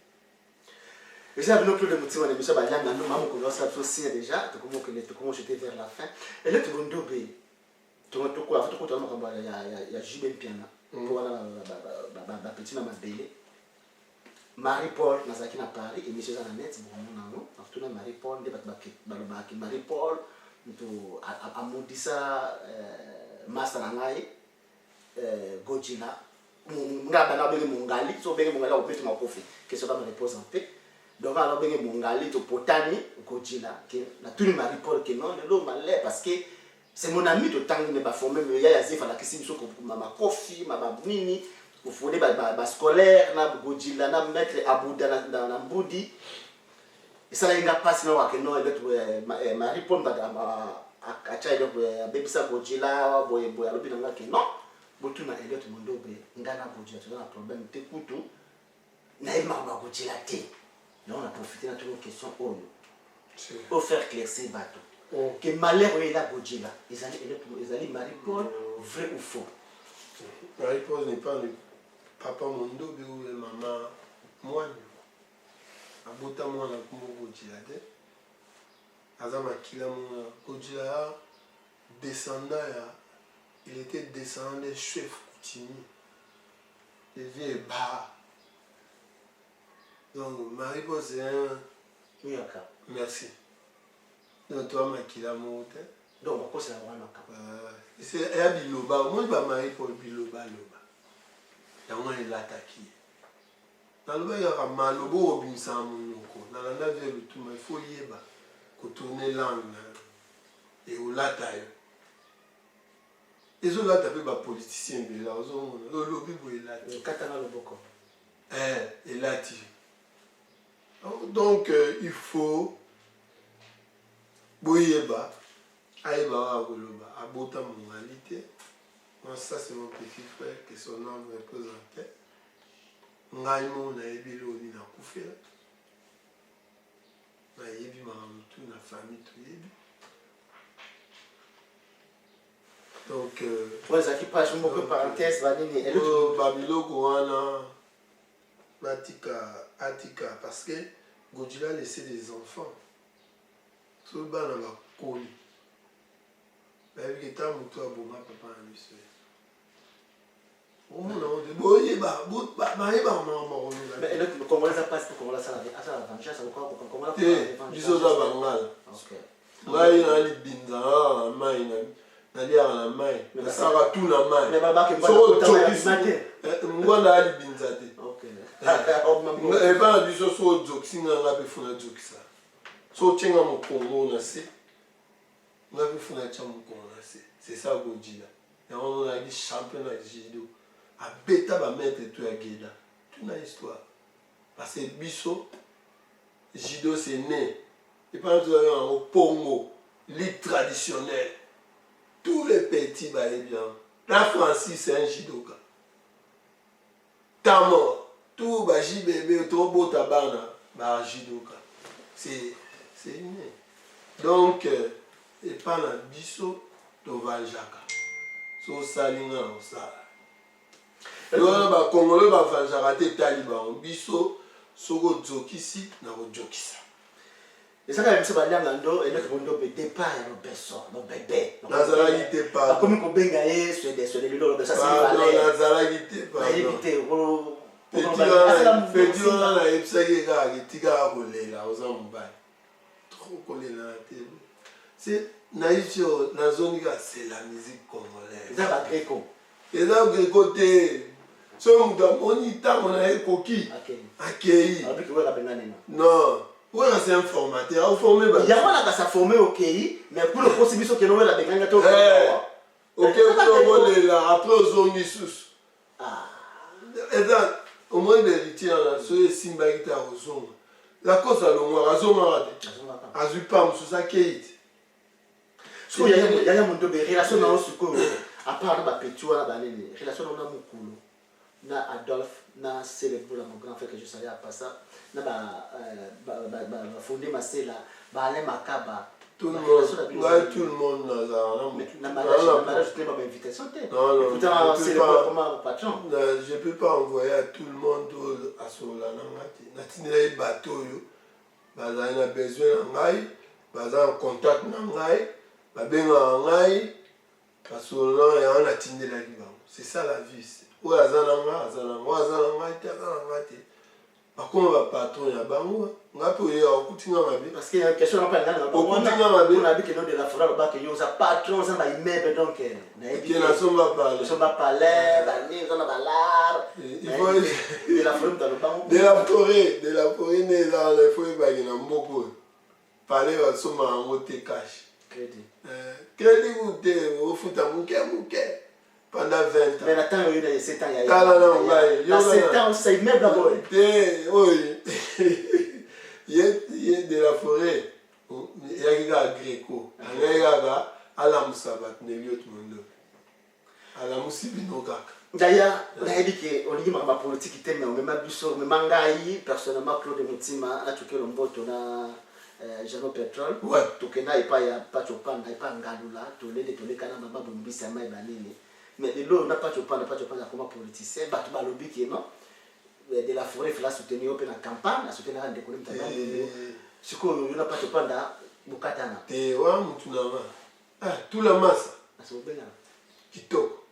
et ça nous plus de motifs on est déjà banya na nous maman commence à aussi déjà to comment j'étais vers la fin et là tu vas ndobe to quoi faut que tu vas ya jibe piana pour la petit na mabele Marie-Paul nazaki na Paris et monsieur na net bon non after na Marie-Paul de ba Marie-Paul to amodisa master ngai Godzilla ngaba na benge mongali so benge mongali opete makofi que ça va me reposer en paix donc alors benge mongali to potani Godzilla que na tout Marie-Paul que non le malais parce que c'est mon ami to tangi me ba former me ya zifa la kisi biso ko mama kofi mama nini ko fode ba scolaire na Godzilla na mettre abuda na mbudi et ça là il n'a pas sinon que non et Marie-Paul acha donc bebisa Godzilla boy alobi nanga ke non botu na Elliot Mondobe ngana Godzilla tu na problème te kutu na ima ba Godzilla te non on a profité de toute question pour faire claircir bateau que malheur est là Godzilla ils allaient Marie-Paul vrai ou faux. Marie-Paul n'est pas le papa Mondobe ou le maman moi abota moi na kumo Godzilla te Azama Kilamuna Godzilla descendant, il était descendant des chefs coutumiers, des vieux bas. Donc Marie-Paul c'est un. Oui, d'accord. Merci. Donc toi, Makilamuna, Donc on cause la vraiment cap. C'est un biloba, moi je vais marier pour le biloba loba. Yango il attaqué. Dans le bail à malobo obimsa monoko. Dans la nave le tout mais faut yeba. Ko tourner langue et au latayo. Et zo lata pe ba politicien be là, zo le lobby bo elati. Katana loboko. Elati. Donc il faut boyeba. Aïba Wagoloba, Abota Mongalité. Moi, ça c'est mon petit frère que son nom représentait. Ngaïmo na ebilo ni na koufela. Na yebi maramutu na famille tout yebi. Donc ouais, ça qui passe une parenthèse vanini et l'autre Babilo Goana Matika Atika parce que Godila laissé des enfants. Tout le bas n'a pas connu. Mais il était mutu aboma papa na biso. On a de boye ba maman. Mais le Congolais ça passe pour Congolais ça la vengeance ça encore pour Congolais. Biso za bangal. OK. Ngai na libinza na mai na lia na mai. Na sara tout na mai. Mais baba ke so jokisi. Ngwana libinza te. OK. Et ba biso so jokisi nga pe funa jokisa. So tchenga mo Congo na se. Nga pe funa tcha mo Congo. C'est ça Godila. Et on a dit championnat de judo. A bêta va mettre tout à Guéda. Toute une histoire. Parce que Bisso, judo c'est né. Et pendant que nous avons un pongo, lit traditionnel. Tous les petits baillent bien. La Francis c'est un judoka. Tamo, tout baji bébé, tout beau tabana, bah judoka. C'est né. Donc, et pendant Bisso, Tovaljaka. So salinga on sala. Lona ba Congolais ba vanjaka te taliban biso soko jokisi na ko jokisa. Et ça quand même c'est balianga ndo et notre monde be départ no beso no bébé. Nazala gite pa. Comme ko benga ye sur des lilo ça c'est valé. Nazala gite pa. Na éviter ko Petit on a epsake ka gitika ko lela ozambai. Trop kolela na te. C'est naïfio, la zone c'est la musique congolaise. C'est ça Greco. Et là Greco ce on y t'a on a coquille. Accueilli. Avec quoi la benane non. Ouais, c'est un formateur, on forme il y a pas ça formé OK, mais pour le possible que nous la benane to. OK, on est là après aux sous. Ah. Et là au moins les ritiens là, ce simba guitare aux ondes. La cause à l'ombre, à zoma. Azupam sous sa quête. So il y a mon dobe relation na osuko à part ba petit wana ba nene relation na mukulu na Adolphe na célèbre mon grand frère que je savais à ça na ba fondé Masela ba ale makaba tout le monde na mariage tu pas invitation pourtant c'est le comment patron je peux pas envoyer à tout le monde à Sola na tinela bateau yo ba na besoin ngai ba en contact na ngai. C'est ça la vie. parce qu'il y a une question on a dit que nous de la forêt là que nous a patron ça va immeuble donc de la forêt parler à son maman te cache. Crédit. Crédit ou te au foot à mouké pendant 20 ans. Mais attends, il y a 7 ans. Il y a 7 ans, c'est même la boy. Oui. Il y a de la forêt. Il y a des Greco. Il y a Alam Sabat, Neliot Mondo. Alam Sibino Kaka. D'ailleurs, on a dit qu'on dit que la politique était mais on m'a dit ça, mais mangaï personnellement Claude Mutima a tout que l'on vote on a Jano Pétrole. Ouais. Tout que n'a pas pas chopan, n'a pas ngalula, tout les canaux baba bombisa mai banini. Mais les lots n'a pas chopan comme politicien, bah tu vas lobby qui non. De la forêt il faut la soutenir au la campagne, la soutenir en décoller maintenant. Ce qu'on n'a pas chopan da bukatana. Te wa mutunama. Ah, tout la masse. Asobela. Kitoko.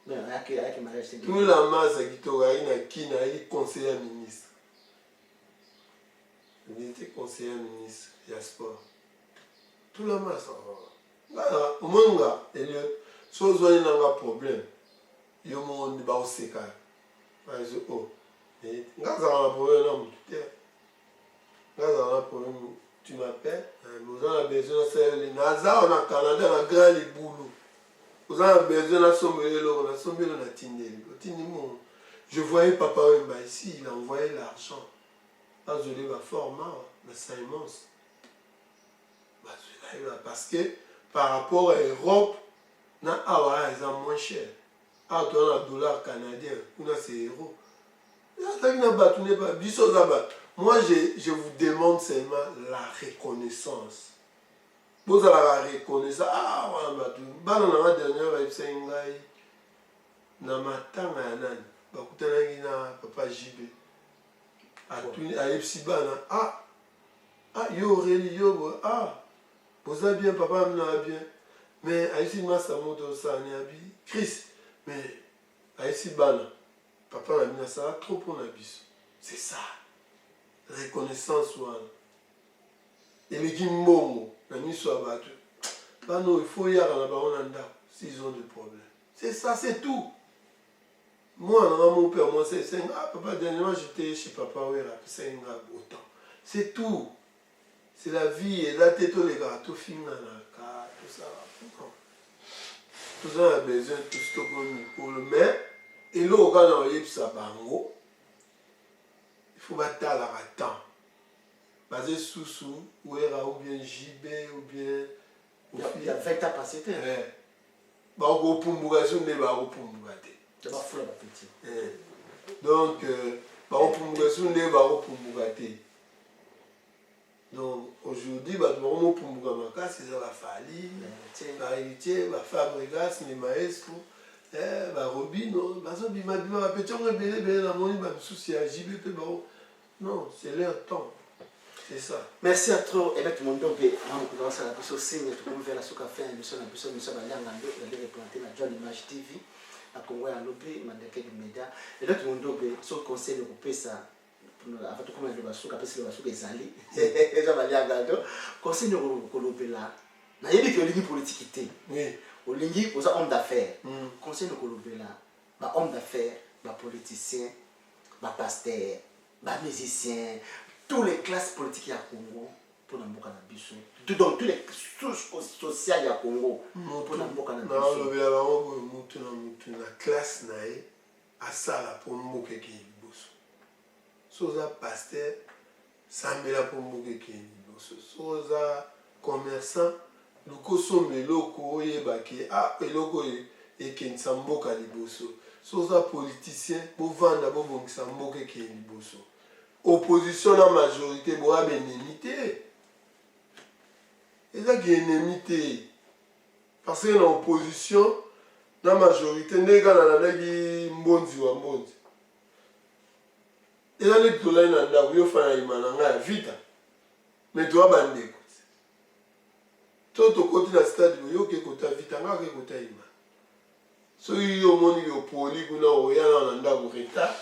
Mais avec mariage c'est. Tout la masse kitoko qui n'a conseiller ministre. Il était conseiller ministre, il y a sport. Tout la masse. Monga, so ozwani nanga problème. Yo mon ba oseka. Ba zo oh. Ngaza na problème na mutu. Ngaza na problème, tu m'appelles, nous avons besoin de faire les Naza on a Canada na grand les boulot. Nous avons besoin de sombrer l'eau, na sombrer na tindeli. Je voyais Papa Wemba ici, il a envoyé l'argent. Là, je l'ai format, na Simons. Parce que par rapport à l'Europe, na awa ils sont moins cher. Ah, tu as un dollar canadien, ou na c'est euro. Moi, je vous demande seulement la reconnaissance. Vous avez la reconnaissance. Ah, voilà, la dernière fois, na matanga ya nani bakutanaki na papa JB ayebisi bana yo Aurélie yo boza bien papa amina bien mais ayebisi masa moto osani abi Chris mais ayebisi bana papa na bino asala trop mpona biso. C'est ça reconnaissance wana eleki mbongo na miso ya bato bano il faut yaka na bango na ndako s'ils ont des problèmes. C'est ça, c'est tout. Moi, mon père, moi, c'est papa, dernièrement, j'étais chez papa, c'est un autant. C'est tout. C'est la vie, et là, t'es tout les gars, tout film, tout ça. Tout ça, on a besoin de tout ce pour le mettre. Et là, on va dans les bango. Il faut battre la temps. Basé sous, ou bien JB, ou bien. Il y a 20 ans passé. Bah, on peut me dire, donc, donc aujourd'hui, c'est la Fali, la héritier, la Fabregas, les maestros, la Robino, non, c'est leur temps. C'est ça. Merci à toi. Et là, tout le monde doit commencer à la plus signe. Tout le monde veut la souka faire émission, la plus émission, la Liangando, la représenté la John Image TV, la Congo à l'obé, Mandeke du Média. Et là, tout le monde doit sur le conseil de couper ça. Avant tout, comme le souka, parce que le souka est sali. Et ça va Liangando. Conseil de couper là. Il y a des qui ont une politique. Oui. Au lingi, aux hommes d'affaires. Conseil de couper là. Hommes d'affaires, politiciens, pasteurs, musiciens. Toutes les classes politiques à Congo pour la Mboka Nabiso. Donc, toutes les sources sociales à Congo pour la Mboka Nabiso. La classe nae à ça pour Mboka Nabiso. Soza pasteur, Sambela pour Mboka Nabiso. Soza commerçant, le kosom le loko yebake et loko et Kensa Mboka Nabiso. Soza politicien pour vendre pour Mboka Nabiso. Opposition la majorité boa bénémité. Et ça qui est énémité. Parce que dans l'opposition, la majorité n'est pas dans la mbonzi wa mbonzi. Et là, les dollars dans la rue, il vite. Mais toi, bandé. Tout au côté de la stade, il y a un côté vite, il y a un côté ima. So, il y a un monde qui est poli, il y a un retard.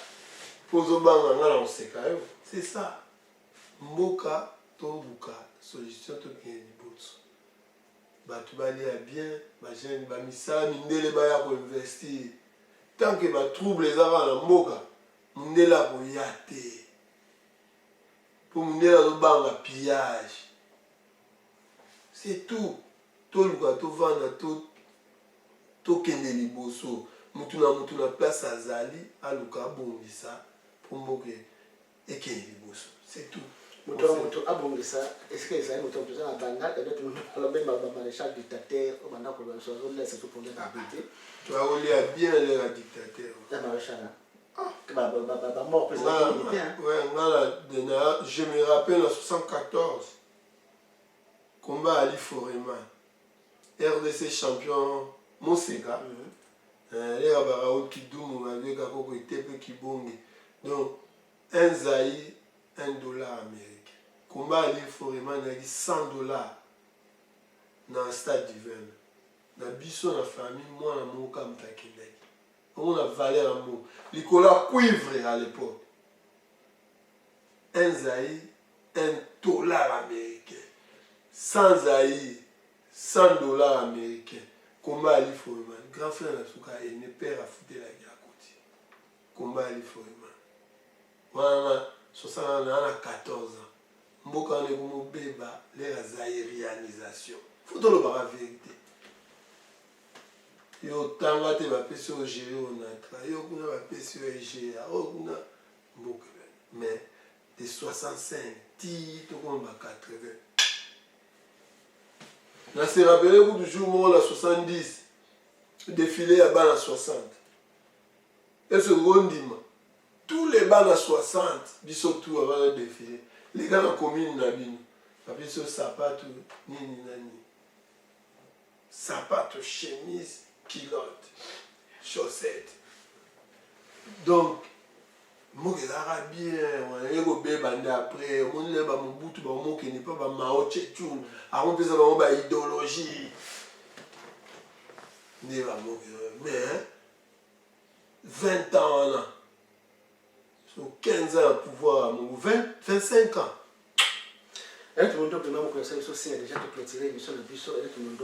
C'est ça. Mboka, Tombuka, solution to bien liboso. Batu bali a bien, ba jeune ba misa mindele ba ya ko investir. Tant que ba trouble les avant la mboka, mindela ko yate. Pour mindela lo banga pillage. C'est tout. To luka to vanda to kende liboso. Mutuna place azali aluka bongisa. Et qui est boss, c'est tout. Moto abongisa, est-ce que ça moto tout ça na banga et d'autres nous même maréchal dictateur au banda ko so laisse tout pour l'habiter. Tu as oublié bien le dictateur. La maréchal. Ba mort président militaire. Ouais, je me rappelle en 74 combat Ali Forema. RDC champion Moseka. Les Rabarao Kidoum avec Kako Tepe Kibonge. Donc, un Zaï, $1 américain. Combat Ali Forema, il y a $100 dans le stade d'hiver. Dans le biso, dans la famille, moi, je suis un peu on a valé un mot. Nicolas cuivre à l'époque. Un Zaï, $1 américain. 100 Zaï, $100 américains. Combat Ali Foreman. Grand frère Nasuka et ne père à foutre la guerre à côté. Combat Ali Foreman. Moi, 60 ans, 14 ans. Mboka ne comme beba les aérianisation. Faut le voir la vérité. Yo tanga te ba pesi au gérer on a tra. Yo kuna ba pesi au gérer. Oh kuna mboka. Mais de 65 ti to comme 80. Na se rappelez-vous du jour où on a 70 défilé à bas à 60. Et ce rondiment tous les bas à 60 biso tout avant le défilé. Les gars dans commune Nabino, papier sur sapato, ni nani. Sapato, chemise, culotte, chaussettes. Donc, moi je l'ai bien, on est au bébé après, on est dans mon bout, on n'est pas dans ma haute tout, on peut savoir ma idéologie. Mais 20 ans là. 15 ans à pouvoir, 25 ans. Et tout le monde peut même commencer à déjà te clôturer l'émission de Bisso. Et tout le monde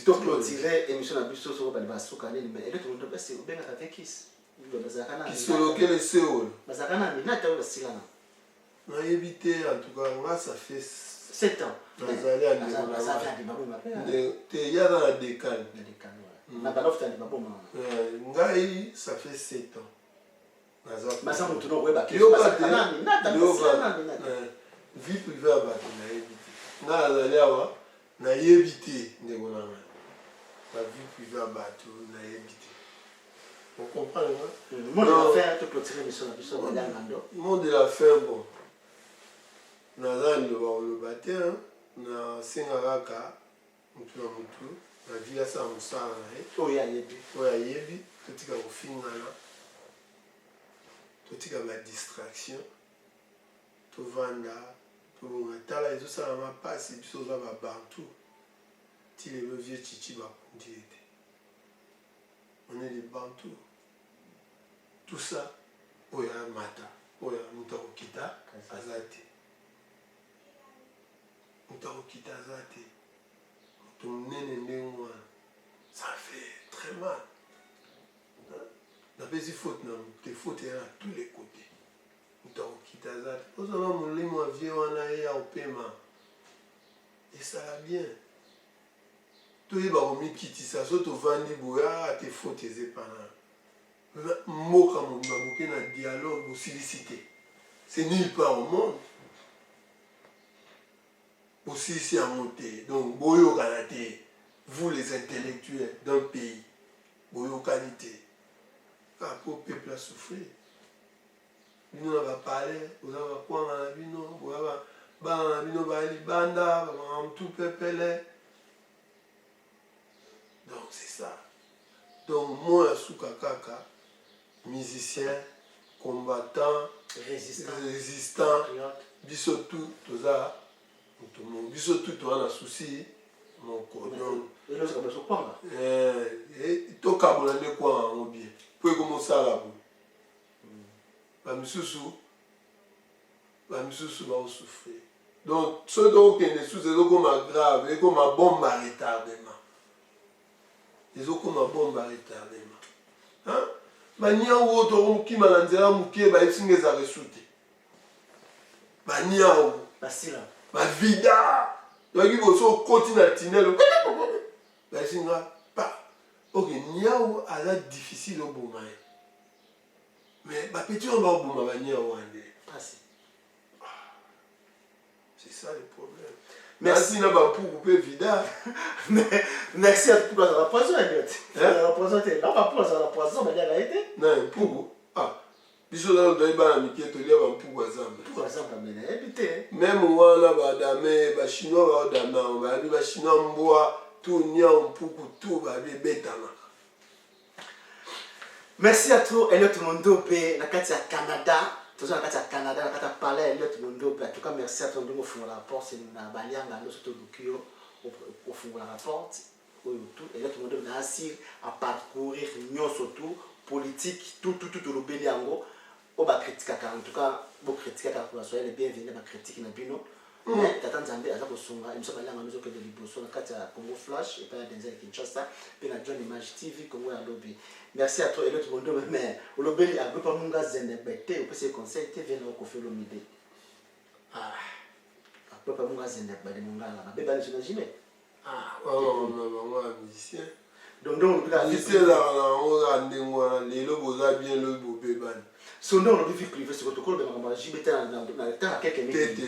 peut clôturer l'émission de Bisso sur le Bassoukane. Mais tout le monde peut se bien avec qui se loquer le Séoul. Bazakana, mais n'a pas eu Silana. On a évité, en tout cas, moi ça fait 7 ans. Ça fait à il y a dans la décale. Ça fait 7 ans. Vie privée à battre, na évité. La vie privée à battre, na évité. Vous comprenez, le monde de la fin, clôturer l'émission le monde de la fin, bon. Le bâtiment, na Singharaka, la vie à ça, on yebi, tout au final, tout la distraction, tout vanda, tout tala, tout ça, ma passe, tout ça va partout. Si les vieux chichi va conduire, on est des bantous. Tout ça, oya mata, oya mutakokita azate. Mutakokita azate. Ça fait très mal. La belle faute, tes fautes à tous les côtés. Mutakokita azate. Nous avons mon lit, moi, vieux, on a eu au paiement. Et ça va bien. Tu es baromi kiti ça, surtout vandi boya, tes fautes, tes épargnes. Mot comme on a un dialogue ou sollicité. C'est nulle part au monde. Aussi ici à monter. Donc, boyo qualité, vous les intellectuels d'un pays, boyo qualité. Pour le peuple a souffert. Nous va parler, vous avez quoi dans la vie, non? Vous avez banda, tout peuple. Donc, c'est ça. Donc, moi, Soukakaka, musicien, combattant, résistant, bisotou, tout ça. Bisotou, tu as un souci, mon cordon. Et nous, c'est comme ça. Et tu as quoi en bien. Pour commencer à la boue. Bamisusu va souffrir. Donc, ceux qui ont des soucis, c'est comme grave, c'est comme un bombe à retardement. Ils ont comme un bombe à retardement. Hein? Banyao to ki malanzela mukie ba isinge za resute. Banyao basila. Ba vida. Yaki boso continue tinelo. Ba isinga pa. OK, nyao ala difficile au bon moment. Mais ba petit on va au bon moment nyao ande. Assez. C'est ça le problème. Merci na ba pour couper vida. Merci à tout pour la poisson la poisson t'es là pas pour la poisson mais la été. Non, pour biso na ndo ba na mikie to lia ba pour azamba. Pour azamba mais éviter. Même wana ba dame ba chinois ba dame ba chinois mboa tout nya pour tout ba betana. Merci à tout Elliot Mondopé na kati ya Canada. Tout ça, à Canada, quand on parlait à Elliot Mondo, en tout cas, merci à tout le monde qui a fait la porte. C'est une balianga, nous sommes au fond de la porte. Elliot Mondo a assis à parcourir, nous surtout, politique, tout le béliango. On va critiquer, en tout cas, on critique, on va soyez les bienvenus, on va critiquer, mais tata nzambe aza kosunga émission balanga nous que de liboso na kati ya Congo Flash et pas ya Denzel Kinshasa pe na John Image TV Congo ya lobby. Merci à toi et l'autre monde mais olobeli a groupe munga zende bete ou peut conseil te vient ko faire l'omide. Ah. Papa munga zende bade munga la beba ni j'imagine. Ah, maman musicien. Donc la vie c'est là on rende moi les lobos a bien le beau beba. Son nom le vie privée c'est protocole mais maman JBT na temps quelques minutes.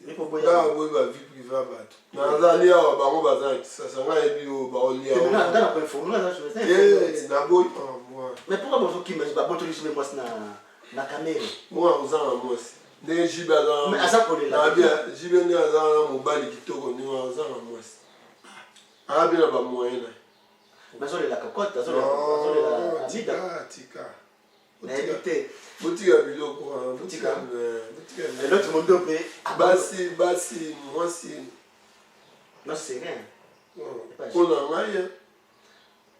Il faut boya. Ah oui ba vie privée bato. Na zali awa bango bazaki ça nga ebi o ba oli awa. Mais na pas informer na je sais. Eh na boy moi. Mais pourquoi bonjour qui me ba boto li moi na caméra. Moi ozanga moi. Ndenge jibe aza mais aza kolela bien jibe ndenge aza na mobali kitoko ndenge aza na mwasi abi na ba moyen mais azolela cocotte azolela tika na éviter botika biloko botika et l'autre monde pe basi mwasi non c'est rien pona ngai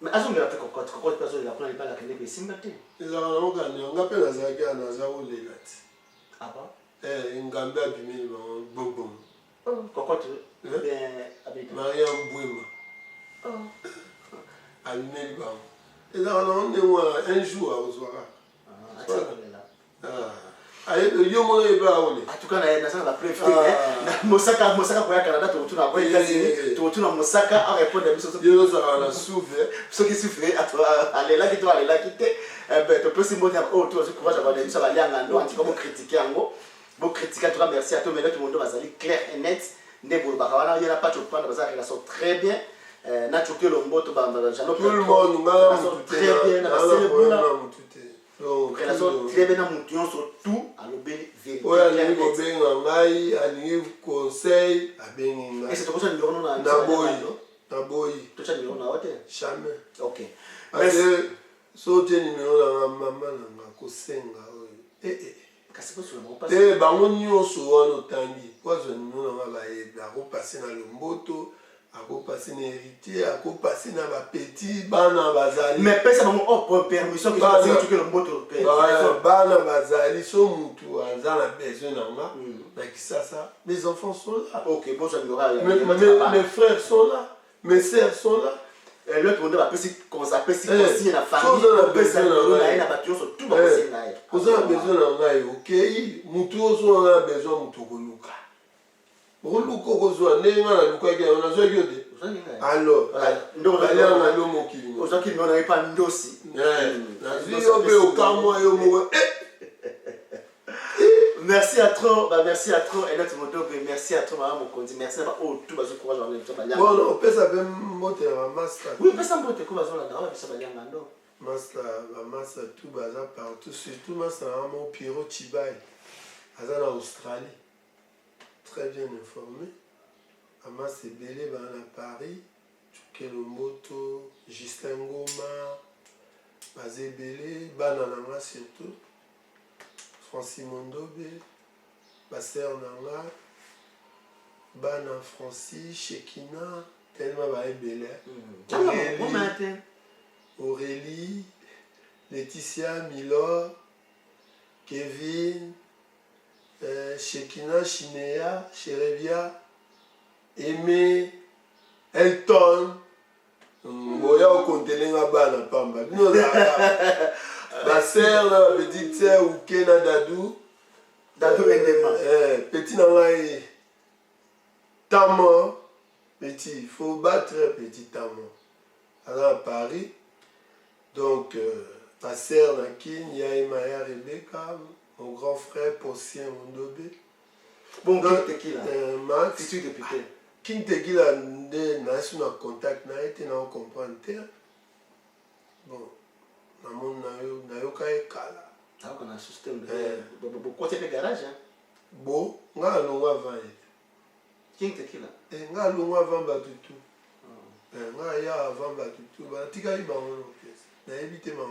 mais azongela pe cocotte pe azolela kuna libala kende pe simba te ezala na okani nga pe nazalaki naza kolela ti. Ah bon? Ngambe abimeli bango bonbon. Cocotte bien habité. Maria Mbouema. Abimeli bango. Ezala na onde wana un jour azwaka. Yo mona eba ole. En tout cas na ça la préféré Mosaka pour ya Canada to tuna kwa États-Unis to tuna Mosaka a répondre à mission. Yo ça la souffre. Ce qui souffre aller là quitter ben to peut se montrer oh toi je courage avoir des ça va lianga ndo anti comme critiquer ngo. Bon critiquer en tout cas merci à toi mais là tout le monde va aller clair et net ndebo bakwana il y a pas de prendre parce que relation très bien na choqué le mboto ba jalo tout le monde ngala très bien na relation très bien na mution surtout à l'obéi vérité. Ouais, alingi kobenga ngai, alingi conseil, abengi ngai. Et c'est comme ça numéro na boy. Tout ça numéro na hote? Jamais. OK. Parce que so te numéro na mama na kosenga oyo. Kasi ko solo pas. Bango nyonso wana otangi. Kwa zo numéro na ba eba ko passer na lomboto. Ako passer na héritier, ako passer na ba petit bana bazali. Mais pesa bango oh permission que tu que le moto. Bana bazali so mutu azala besoin na nga. Na kisasa, mes enfants sont là. OK, bon ça n'aura mes frères sont là, mes sœurs sont là. Et l'autre monde va passer comme ça passer consigne la famille. On peut ça na ina batio sur tout ba passer na. Oza besoin na nga OK, mutu ozo na besoin mutu koluka. Oluko kozwa ndenge na luka ke on a zo yode. Alors, ndo la na lo mokili. Oza ki non na pas ndosi. Na zi yo be okamwa yo mo. Merci à trop, merci à trop et notre moto merci à toi maman Mokonzi, merci à tout bazo courage en même temps ba. Bon, on peut ça même moto ya master. Oui, peut ça moto ko bazo la dawa bisa ba yanga ndo. Master, ba master tout baza partout, surtout master mon Pierrot Chibai. Aza na Australie. Très bien informé. Amas Ebele à Paris, Chukelomboto, Justin Ngoma, Bazebele, Banananga surtout, Francis Mondobe, Basser Nanga, Bana Francis, Shekina, tellement Baebele. Aurélie, Laetitia, Milor, Kevin, Shekina, Chinea, Cherevia, Aimé, Elton, Moya au contenant Bana Pamba. Ma sœur, la petite sœur, Oukena Dadou. Dadou Endema. Petit Nangaï. Tamo. Petit, il faut battre petit Tamo. Alors à Paris. Donc, ma sœur Nakin, Yaïmaya Rebecca. Mon grand frère Possien Mondobé. Bon, donc, qui là Max. Tu es député. Qui te dit là, n'a contact, n'a été dans comprendre. Bon, na yo kai kala. Ah, on a un système de. Pourquoi tu fais garage hein? Bon, nga longa va. Qui te qui là? Nga longa va batutu. Nga ya avant batutu. Ba tika yi ba on pièce. Na éviter ma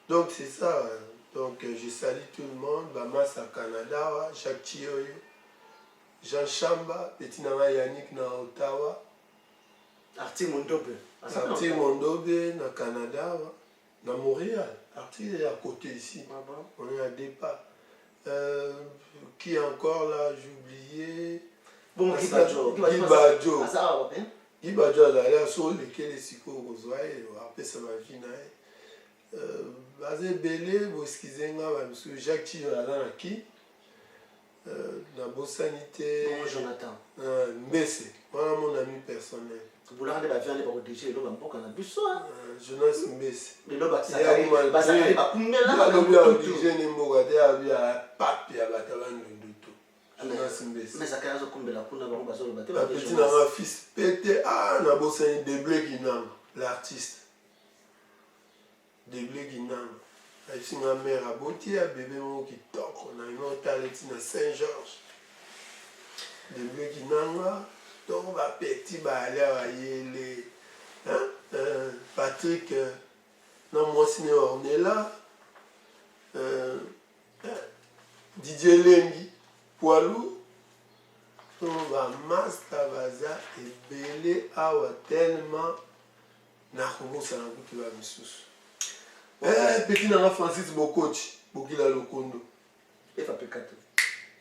donc c'est ça. Donc je salue tout le monde, Bamas à Canada, Jacques Chioyo, Jean Chamba, Petit Nana Yannick na Ottawa, Arti Mondobe, na Canada, na Montréal, Arti est à côté ici, on est à départ. Qui encore là, j'ai oublié, Bon, Gibajo. Gibajo. Asa wa pe. Gibajo azali so lekele sikoyo kozwa ye apesa bavi na ye. Baza ebele boeskize nga bamisu Jacques Chino aza na ki nabosani te Jonathan Mbese wana mon ami personnel. Boulanga de baviande ba protéger lo ba mboka na biso. Jonas Mbese. Le ba tsakari bazakari ba kumela ba dirige ne mboka te abi a pape ya batabandu nduto. Jonas Mbese. Mais zakari zo kumbela kuna ba ngo bazolo ba te ba petit na ma fils pété nabosani Deblé Kinanga l'artiste. Deblé Kinanga. Ici ma mère a beauté à bébé mon qui toque on a une autre à Saint-Georges. Deblé Kinanga. Donc, petit balai à Yele, Patrick, non, moi, on est là. Didier Lengi, Poilou, on va master baza et belé à tellement n'a pas ça n'a pas de la petit n'a Francis Bokochi, Bokila Lokondo. Et Papi Kato.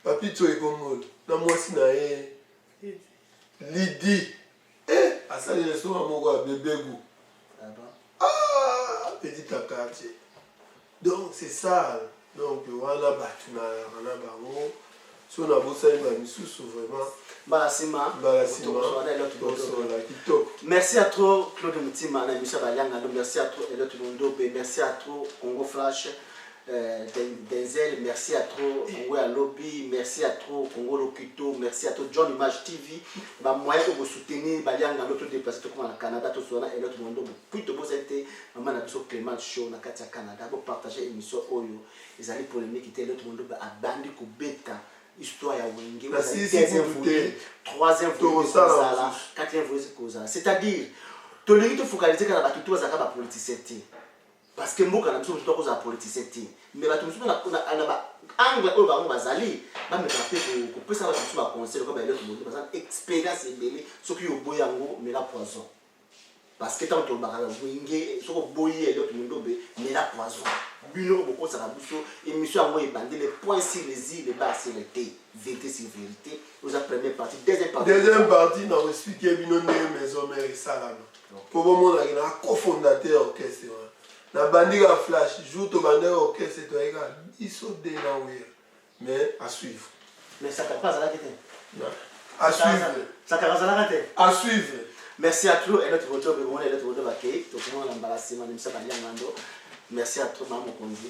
Papi Toy Komol, non, moi, si n'a Lydie, à ça, il y a souvent mon bébé goût. Ah, petit quartier. Donc, c'est ça. Donc, on a battu, on a battu. Si on a bossé, on a mis sous vraiment. Balasima. Merci à toi, Claude Moutima, Michel Balianga. Merci à toi, Elliot Londo. Merci à toi, Congo Flash. Denzel, merci à toi, Congo Lobby, merci à toi, Congo Lokito, merci à toi, John Image TV. Bah, moyen de vous soutenir, Balianga, notre déplacé comme au Canada, tout ça, et l'autre monde. Puis, tout ça, c'était maman a besoin Clément Show, na Katia Canada, pour partager l'émission Oyo. Ils allaient polémique, qui était l'autre monde, à Bandi Kubeta, histoire à Wenge, deuxième volet, troisième volet, quatrième volet, c'est-à-dire, tu as focalisé sur la tout ça, la politicien. Parce que moi, quand je suis dans la politicien, mais je suis dans l'angle où je suis dans le ça va conseil comme expérience et ce qui est beau mais la poison. Parce que tant que tu as ce beau et l'autre monde mais la poison. Buno beaucoup ça va émission à moi bandé les points sur les îles les bas sur les thé vérité sur vérité. Vous avez première partie, deuxième partie on expliquer bino maison mère salama. Pour le moment on a cofondateur orchestre. La bandiga flash, joue au bandé orchestre, c'est toi, ils sont dénoués. Mais à suivre. Mais ça ne pas à la tête. À suivre. Ça ne pas à la tête. À suivre. Merci à tous. Et notre photo, et notre photo, tout le monde a embarrassé. Merci à tous, Maman Kondi.